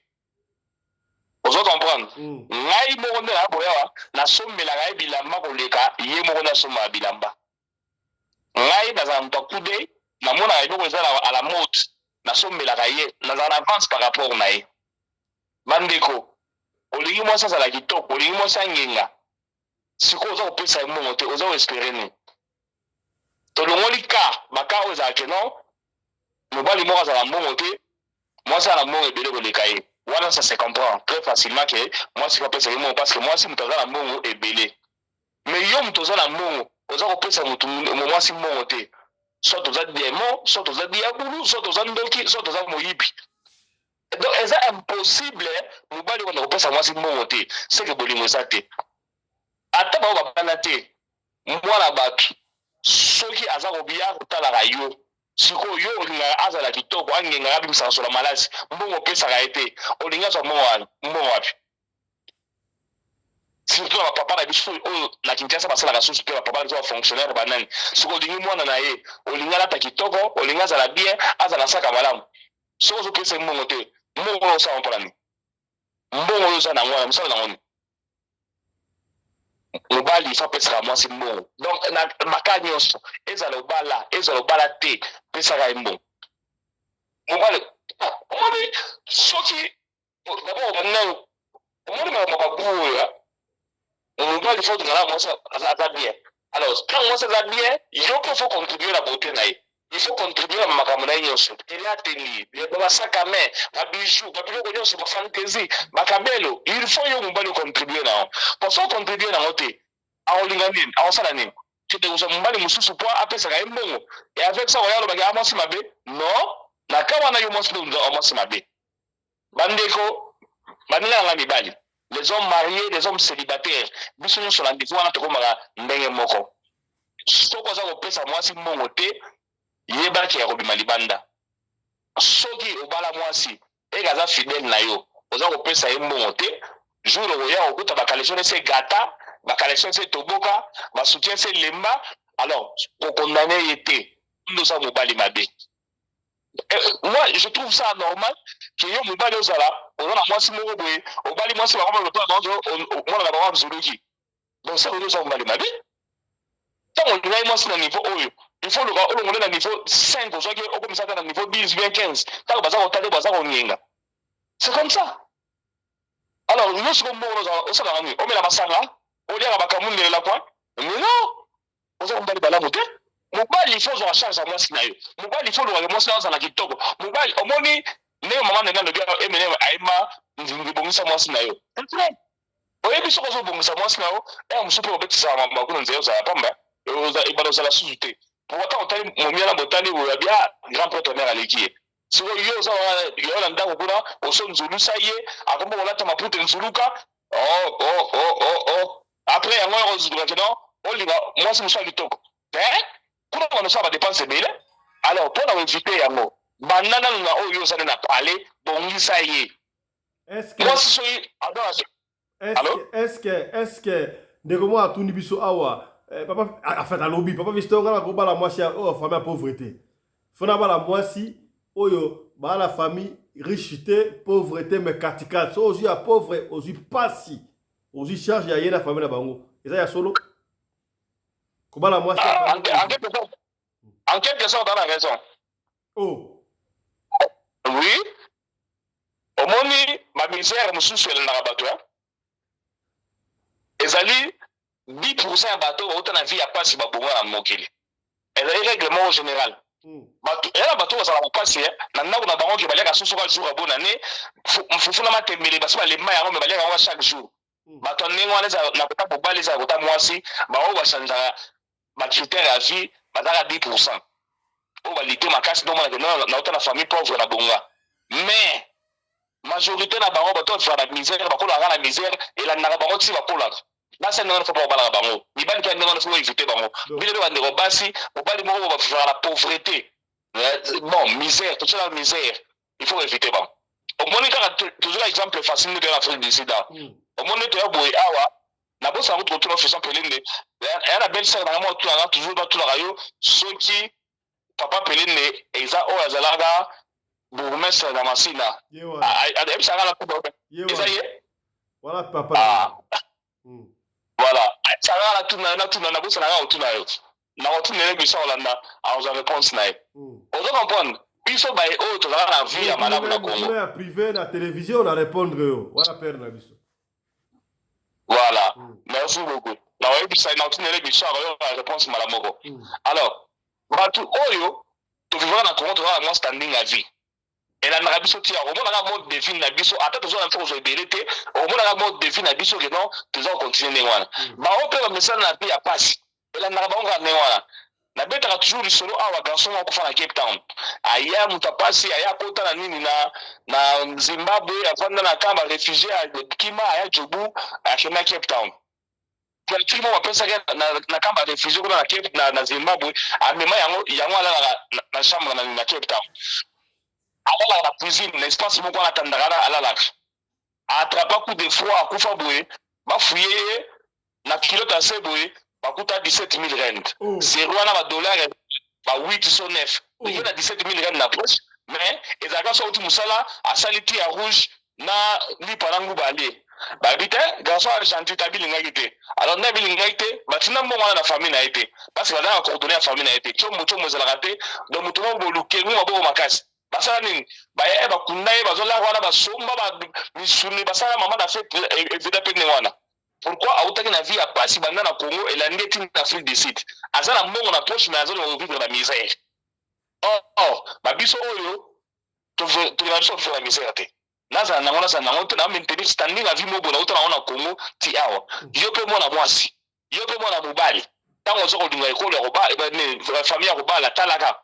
ozo comprendre ngai moko nde naboyawa nasombelaka ye bilamba koleka ye moko nde asombaka bilamba ngai nazala moto akude namonaka eloko eza à la mode nasombelaka ye nazala na avance par rapport na ye bandeko olingi mwasi azala kitoko olingi mwasi angenga sikoyo oza kopesa ye mbongo te oza koespere nini tolongoli ka baka oyo ezalake non mobali moko azala mbongo te mwasi azala mbongo ebele koleka ye wana ça se comprend très facilement que mwasi kopesa ye mbongo parce que mwasi moto aza na mbongo ebele mais yo moto oza na mbongo oza kopesa moto mwasi mbongo te soit oza diamant soit oza diabulu soit oza ndoki soit oza moyibi donc eza impossible mobali wana kopesa mwasi mbongo te seke bolingo eza te ata bao babana te mwana bato soki aza kobiya kotalaka yo sikoyo yo olingaka azala kitoko angengaka abimisaka solo malasi mbongo opesaka ye te olingi azwa mbongo wapi surtout na bapapa na biso oyo na Kinshasa basalaka susu mpe bapapa na biso bafonctionnaire banani soki olingi mwana na ye olingi alata kitoko olingi azala bien azala saka malamu soki ozopesa mbongo te mbongo oyo osala mpona nini mbongo oyo oza nango wana mosala nango nini mobali fa pesaka mwasi mbongo donc na maka nyonso ezala obala te pesaka ye mbongo mobali omoni soki dabord banao omoni mababu oyo mobali faut ngala mwasi aza bien alors quand mwasi aza bien yo mpe faut contribuer na beauté na ye il faut contribuer à makambo na nyonso télé ateli ba sac à main ba bijoux ba biloko nyonso ba fantaisie ba kabelo il faut yo mobali contribuer na pour ça contribuer na ngote aolinga nini aosala nini tete uza mobali mususu po apesaka embongo et avec ça oyalo baki amasi mabe non na kawa na yo mwasi ndo amasi mabe bandeko banila nga mibali les hommes mariés les hommes célibataires biso nyonso na ndeko wana tokomaka ndenge moko soko za kopesa mwasi mbongo te yebaki ya kobima libanda soki obala mwasi ekaza fidèle na yo oza kopesa ye mbongo te jour oya okuta bakalektion ese gata bakalektion ese toboka basoutien ese lemba alors kokondane ye te ndoza mobali mabe. Moi je trouve ça normal que yo mobali ozala oza na mwasi moko boye obali mwasi bakoma lotola bango mwana na bango mzuluki donc ça oza mobali mabe tant on dirait mwasi na niveau oyo il faut le na niveau 5 aujourd'hui au comme ça dans niveau 10 bien 15 tant baza otale baza konyenga c'est comme ça alors nous sommes bon ça va on met la masanga on lia bakamunde la quoi mais non on va mbali bala moté mobali il faut en charge à mwasi na yo mobali il faut le mwasi na za kitoko mobali omoni ne mama na le bien emene aima nzingi bongisa mwasi na yo oyebi soko zo bongisa mwasi na yo musupe obetisa mama kuno nzeyo za pamba ibalo za la sous-té pour autant otali momiana botali oya bien grand partenaire aleki si yo za yo la ndako kuna oso nzulusa ye akombo olata maputa nzuluka après yango ozuluka keno olinga mwasi musa litoko kuna wana sa ba dépense bele alors pour na éviter yango banana na oyo za na parler bongisa ye mwasi soyi est-ce que ndeko mo atuni biso awa papa a fait un lobby papa Fiston ngala ko bala mwasi o famille pauvreté fona bala mwasi oyo bala famille richité pauvreté mais katika so ozu ya pauvre ozu pasi ozu charge ya yena famille na bango eza ya solo ko bala mwasi en quelque sorte dans la raison oh oui omoni ma misère mususu elle na bato ezali 10% ya bato autant na vie ya pasi babonga na mokili ezali règlement général bato era bato bazala bapasi na ndako na bango ke baliaka susu ka jour abona ne mfufuna matembele basi balema yango me baliaka yango chaque jour bato ndenge wana na kota mobali eza kota mwasi bao basanzaka bacritère ya vie bazaka 10% oyo balite makasi ndomona ke na ota na famille pauvre na bonga mais majorité na bango bato bafika na misère bakolaka na misère elandaka bango ti bakolaka basi ndenge faut pas bala bango mibali ka ndenge faut éviter bango bilelo ba ndeko basi mobali moko ba faire la pauvreté bon misère tout ça la misère il faut éviter bango au moins ka toujours exemple facile de l'Afrique du Sud au moins to ya boy awa na bosa route retour au faisant pelende et la belle sœur na moi toujours dans tout la rayo soki papa pelende eza o azalaga bourgmestre na Masina a ebisa la coupe eza ye voilà papa voilà ça va la tuna na bosa na otuna yo na otuna le biso olanda a oza réponse na ye ozo comprendre biso ba e to na vie ya malamu na Congo na privé na télévision na répondre yo wala père na biso voilà merci beaucoup na oyebi bisa na otuna le biso yo na réponse malamu ko alors batu oyo to vivre na Congo to na mo standing à vie et la narabiso tia au moins la mode de vie na biso ata to zo na fo zo belete au moins la mode de vie na biso que non to zo continuer ngwana ba o pe ba message na vie ya passe et la narabanga ngwana na beta toujours du solo awa garçon ko fa na Cape Town aya mutapasi aya kota na nini na Zimbabwe afanda na kamba réfugié à Kima aya Jobu a kema Cape Town kwa kimo wapesa na kamba réfugié kuna na Cape na Zimbabwe amema yango ala na chambre na Cape Town ala la cuisine l'espace moko na tandagana ala la attrapa coup de froid akufa boye ba fouiller na kilote à seboye bakuta 17 000 rand zero na ba dollars ba 809 il y a 17 000 rand na poche mais ezaka so uti musala asaliti ya rouge na liparangu bale ba bité garçon argentin tabilinga kité alors na bilinga kité batina mbongo na famille na été parce que la coordonner la famille na été chomo zala raté donc mutumo boluke ngwa bo makasi basala nini baye bakunda ye bazola wana basomba ba misuni basala mama na fait evida pe wana pourquoi autaki na vie ya pasi banda na Congo et la ndeti na Afrique du Sud azala mbongo na poche mais azala vivre na misère or babiso oyo to biso fera misera te naza nango te na maintenir standing la vie mobo na uta na Congo ti awa yo pe mona mwasi yo pe mona mobali tango zo ko dinga ekolo ko ba la famille ko ba la talaka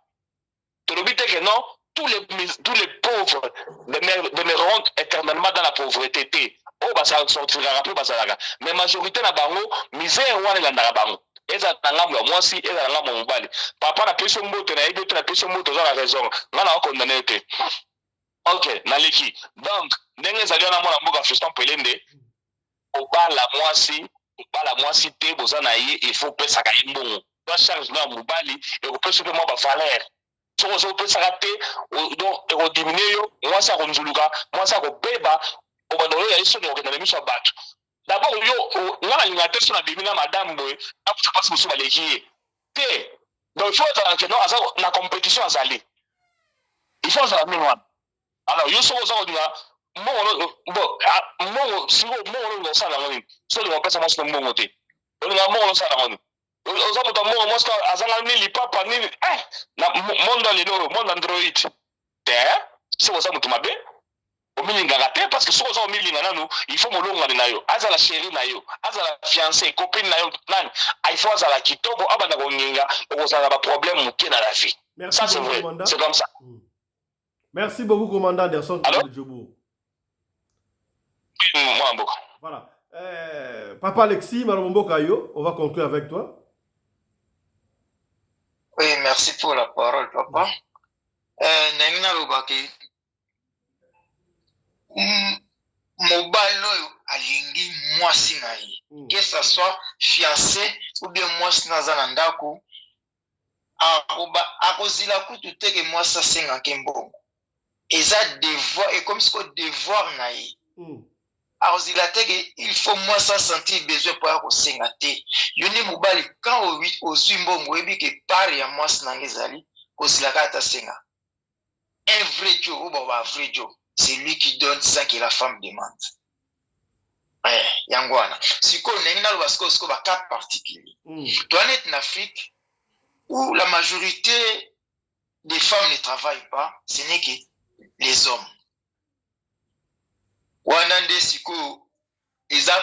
to lobite que non tous les pauvres demeureront éternellement dans la pauvreté te o ba sa sortira rapide ba salaka mais majorité na bango misère wana ngandaka bango eza ngambo ya mwasi eza ngambo mobali papa na peso mbote na yebi to na peso mbote za la raison ngana condamné te. Ok, naleki. Donc, ndenge zali na mwana mboka Fiston Pelende, obala mwasi te boza na ye, il faut pesa ka mbongo. Ba charge na mobali et ko pesa pe mo ba valeur. Soko so pesa ka te, donc e ko diminuer yo, mwasi ko nzuluka, mwasi ko beba, o ba dolo ya iso no ke na miso bato. D'abord yo, ngala linga te so na bimina madame boy, apu passe musu ba leki. Te. Donc il faut que non asa na compétition azali. Il faut ça minwa. Alors, yo so zo dia mo si mo sala ngani so le pesa mas mo te o na mo sala ngani o zo mo mo ska azala ni li papa ni na monde le no monde android te so zo mo mabe o milinga gate parce que so zo milinga nanu il faut mo longa na yo azala chérie na yo azala fiancée copine na yo nani il faut azala kitoko abana ko nginga o zala ba problème muke na la vie. Ça c'est vrai, c'est comme ça. Merci beaucoup, commandant Anderson de Djobour. Voilà. Papa Alexis, Malombo Kayo, on va conclure avec toi. Oui, merci pour la parole, papa. Nengina Lubaki. Mobile alingi mwasi na ye. Que ce soit fiancé ou bien mwasi na zanandaku. Akozila kutu teke mwasa senga kembongo. Eza devoir et comme ce que devoir na ye. Akozila teke il faut mwasa sentir besoin pour akosenga te. Yoni mobali quand ozwi mbongo ebi ke pari ya mwasi na ngezali kozila kata senga. Un vrai Dieu ou un vrai Dieu, c'est lui qui donne sans que la femme demande. Yangwana. Si ko nengina lobasko sko ba cas particulier. Toi net en Afrique où la majorité des femmes ne travaillent pas, ce n'est que les hommes. Wanande siko eza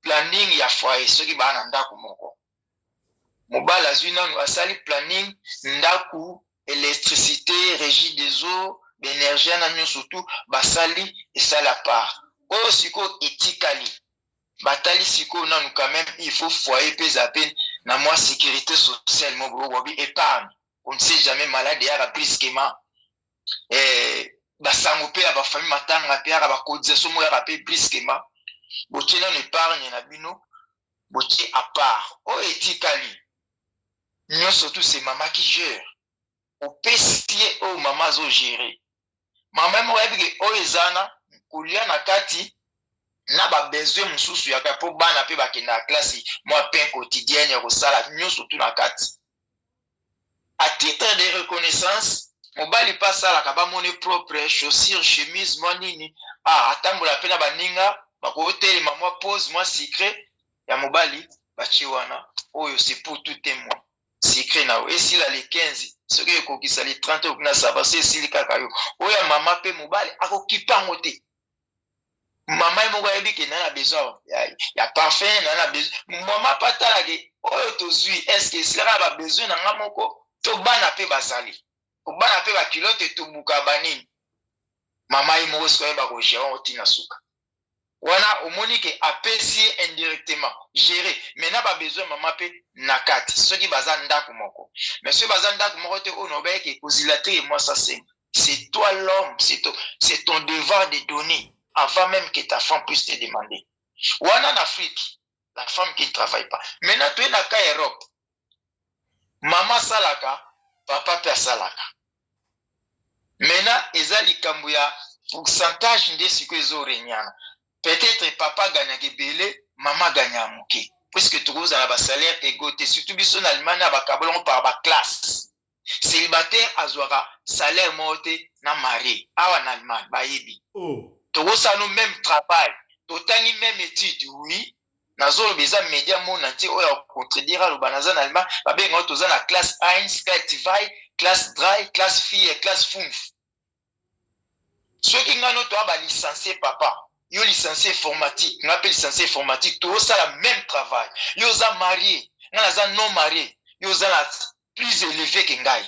planning ya foyer soki ba na ndako moko. Mobala zuna asali planning ndaku électricité, régie des eaux, l'énergie na surtout basali et ça la part. O siko etikali. Batali siko na nous quand même il faut foyer pèse à peine na moi sécurité sociale mo gros épargne. On ne sait jamais malade ya brisquement. Basango pe ba famille matanga pe ya ba cotisation mo ya pe brisquement. Botie na épargne na bino, botie à part. O etikali. Nous surtout c'est maman qui gère. Au pestier au maman zo gérer. Maman mo ebi o ezana kulia na kati na ba besoin mususu ya ka po bana pe ba kenda classe moi pain quotidien ya ko sala nyo surtout na kati. À titre de reconnaissance, mobali pa sala ka ba monnaie propre, chaussures, chemise, moi nini. Atambola pe na baninga ba ko hôtel maman pose moi secret ya mobali ba chiwana. Oyo c'est pour tout témoin. Secret na et si la les 15 ce que ko kisali 30 ou na ça c'est si kaka yo. Oya mama pe mobali akokipa ngote. Maman mo ba ebi ke na besoin ya parfum na besoin. Maman patala ke oyo tozui est-ce que cela ba besoin na ngamoko to bana pe bazali. Ko bana pe ba kilote to buka banini. Maman mo so ba ko gérer otina suka. Wana omoni ke apesi indirectement gérer mais n'a pas besoin maman pe nakati ceux qui bazan ndako moko mais ceux bazan ndako moko te ono ba ke kozilate moi ça c'est toi l'homme c'est ton devoir de donner avant même que ta femme puisse te demander. Wana en Afrique la femme qui ne travaille pas maintenant tu es na ka Europe maman salaka papa pe salaka maintenant ezali kambuya pourcentage de ce que zorenyana. Peut-être papa gagne belé, maman gagne à mouké. Puisque tout le monde a un salaire égoté. Surtout si on a Allemagne, on par la classe. Célibataire a un salaire monté na mari. En Allemagne, baïbi. Tout le monde même travail. Tout le même étude, oui. Nazolo beza média mon entier oya contredire le banazan allemand. Babé ngot oza la classe 1, 4, classe dry, classe fille et classe funf. Ceux qui ont licencié papa, ils ont licencié informatique, on appelle licencié informatique, tout ça le même travail. Ils ont marié, ils ont non marié, ils ont plus élevé que Ngai.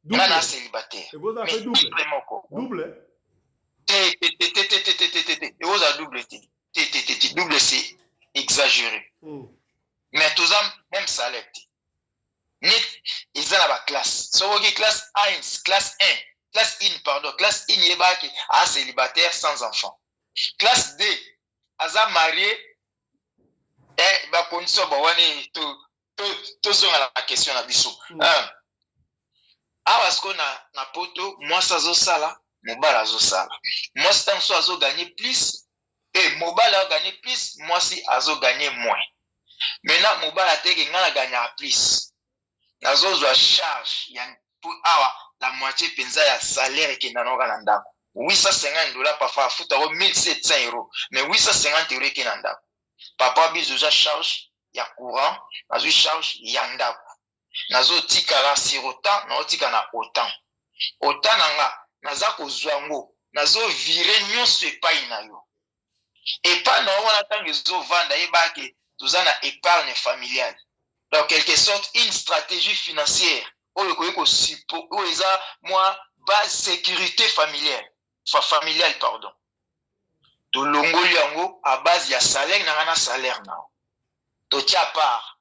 Ils ont célibataire. Et vous avez fait double. Double. Et vous avez double. Double, c'est exagéré. Mais tous ont même salaire. Net, ils ont la classe. So, classe 1, classe 1. Classe 1, pardon. Classe 1, il est à célibataire sans enfant. Classe 2, Aza marié. Et bah condition bah wani tout la question na biso. Parce qu'on na poto moi ça zo sala, mobala zo sala. Moi c'est tant azo gagner plus et mobala gagner plus, moi si azo gagner moins. Maintenant mobala teke ngana gagner plus. Nazo zo charge ya pour la moitié penza ya salaire qui na noga ndako. $850 parfois futa ko 1700 €, mais 850 € qui na ndako. Papa biso ja charge ya courant, nazo charge ya ndako. Nazo tika la sirotan, na tika na autant. Autant nanga naza ko zwango, nazo virer nyonso epai na yo. Et pas na wana tangi zo vanda yebake tozana épargne familiale. Donc quelque sorte une stratégie financière oyo ko sipo oza moi base sécurité familiale. Familiale pardon. To longoli yango à base ya salaire na salaire na. To tia part.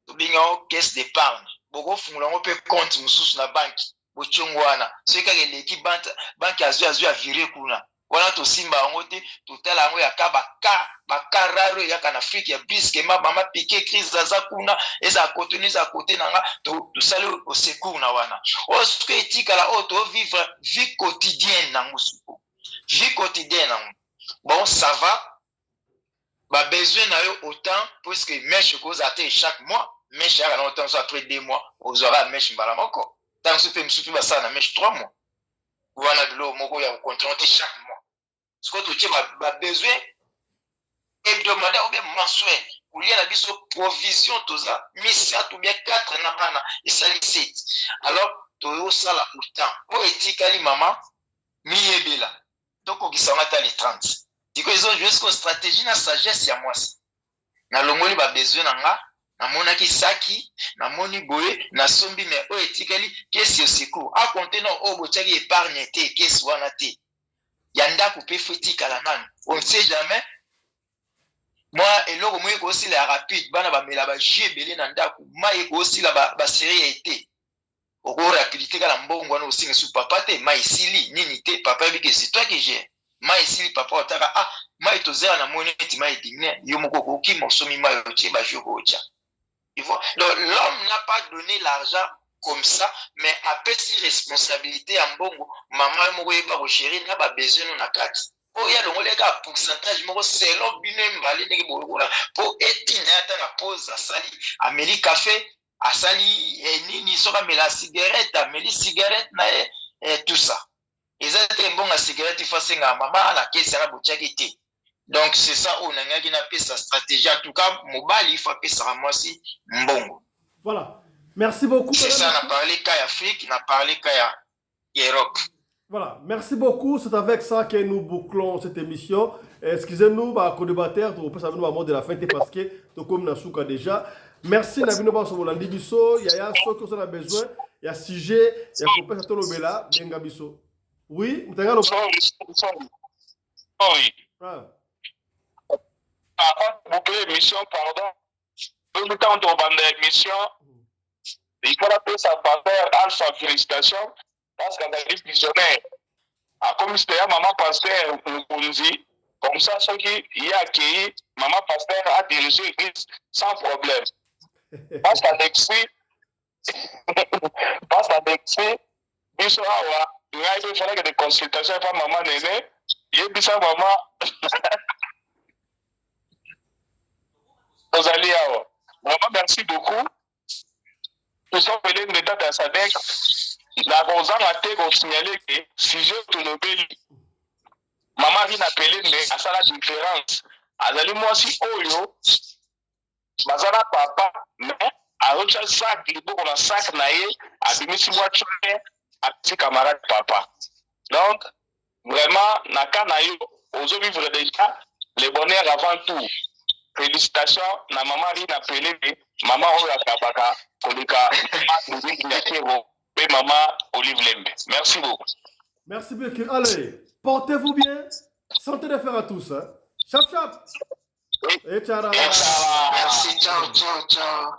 To bingo caisse d'épargne. Boko fungula ngo pe compte mususu na banki. Bo chongwana. C'est ka l'équipe banki azu a virer kuna. Wana to simba yango te to tala yango ya ka ba raro ya kana Afrique ya bisque mama piqué crise za kuna eza côté nanga to sali au secours na wana. O ce que etika la auto vivre vie quotidienne na musuku. Vie quotidienne na. Bon ça va. Ba besoin na yo autant parce que mèche cause até chaque mois, mèche ya na autant après 2 mois, aux aura mèche mbala moko. Tant que tu fais ba ça na mèche 3 mois. Voilà de l'eau moko ya contracter chaque mois. Ce que tu as besoin hebdomadaire ou bien mensuel. Ou lié na biso provision toza, misa ou bien 4 na bana et ça 7. Alors to ça la autant. O etikali maman miyebela. Donc on kisanga ta les 30. Diko ils ont joué ce stratégie na sagesse ya mwasi. Na longoli ba besoin nanga, na monaki saki, na moni boye, na sombi mais o etikali kesi au secours. A compter non o bochaki épargne te, kesi wana te. Yanda coupé fouti kalaman. On ne sait jamais. Moi et l'autre moi aussi la rapide, bana ba mela ba jebele na ndaku, mai aussi la ba série été. Au rapidité kala mbongo wana aussi ngesu papa te, mai sili nini te, papa bi que c'est toi qui gère. Mai sili papa otaka mai tozela na moneti mai digne, yo moko ko ki mosomi mai otie ba joko otia. Tu vois? Donc l'homme n'a pas donné l'argent comme ça, mais après si responsabilité en bongo, maman moko yeba ko chéri na ba besoin na kati. Oh ya longo leka pourcentage moko selon binem bali ndenge bokola po etina ata na pause asali ameli café asali nini soka mela cigarette ameli cigarette na tout ça. Ezate mbonga cigarette ifasenga mama la kesi na bochaki te. Donc c'est ça on a ngaki na pesa stratégie en tout cas mobali il faut pesa moi si mbongo. Voilà. Merci beaucoup. C'est ça, on a parlé qu'à Afrique, on a parlé qu'à Europe. Voilà, merci beaucoup. C'est avec ça que nous bouclons cette émission. Excusez-nous, co-débatteur, nous passons à mot de la fin parce que nous comme Nasuka déjà. Merci Nabino Basso Landibiso. Il y a ce que vous avez besoin. Il y a sujet, il y a compétence à l'obéla, Bengabiso. Oui, vous avez le oui. Avant de boucler l'émission, pardon. Tout temps de bande émission. Il faut appeler sa partenaire Alpha, félicitations, parce qu'elle a dit visionnaire. Comme c'était maman pasteur Nkunzi, comme ça, ceux qui y a accueilli, maman pasteur a dirigé l'église sans problème. Parce qu'Alexis, il y a des consultations pour maman Néné, il y a des maman. Maman, merci beaucoup. Nous sommes venus de l'état de SADC. La Rosa a été signalé que si je te le bélis, maman vient appeler, mais à ça la différence. Azali moi si Oyo, Mazana papa, mais arocha sac liboko na sac na ye abimisi mwa chone apesi camarade papa. Donc vraiment na cas na yo ozo vivre déjà le bonheur avant tout. Félicitations na maman Rina Pelende, maman oyo akabaka koleka muziki ya kero pe maman Olive Lembe. Merci beaucoup. Merci beaucoup. Allez, portez-vous bien. Santé de fer à tous. Hein. Chap chap. Et ciao. Merci, ciao, ciao, ciao.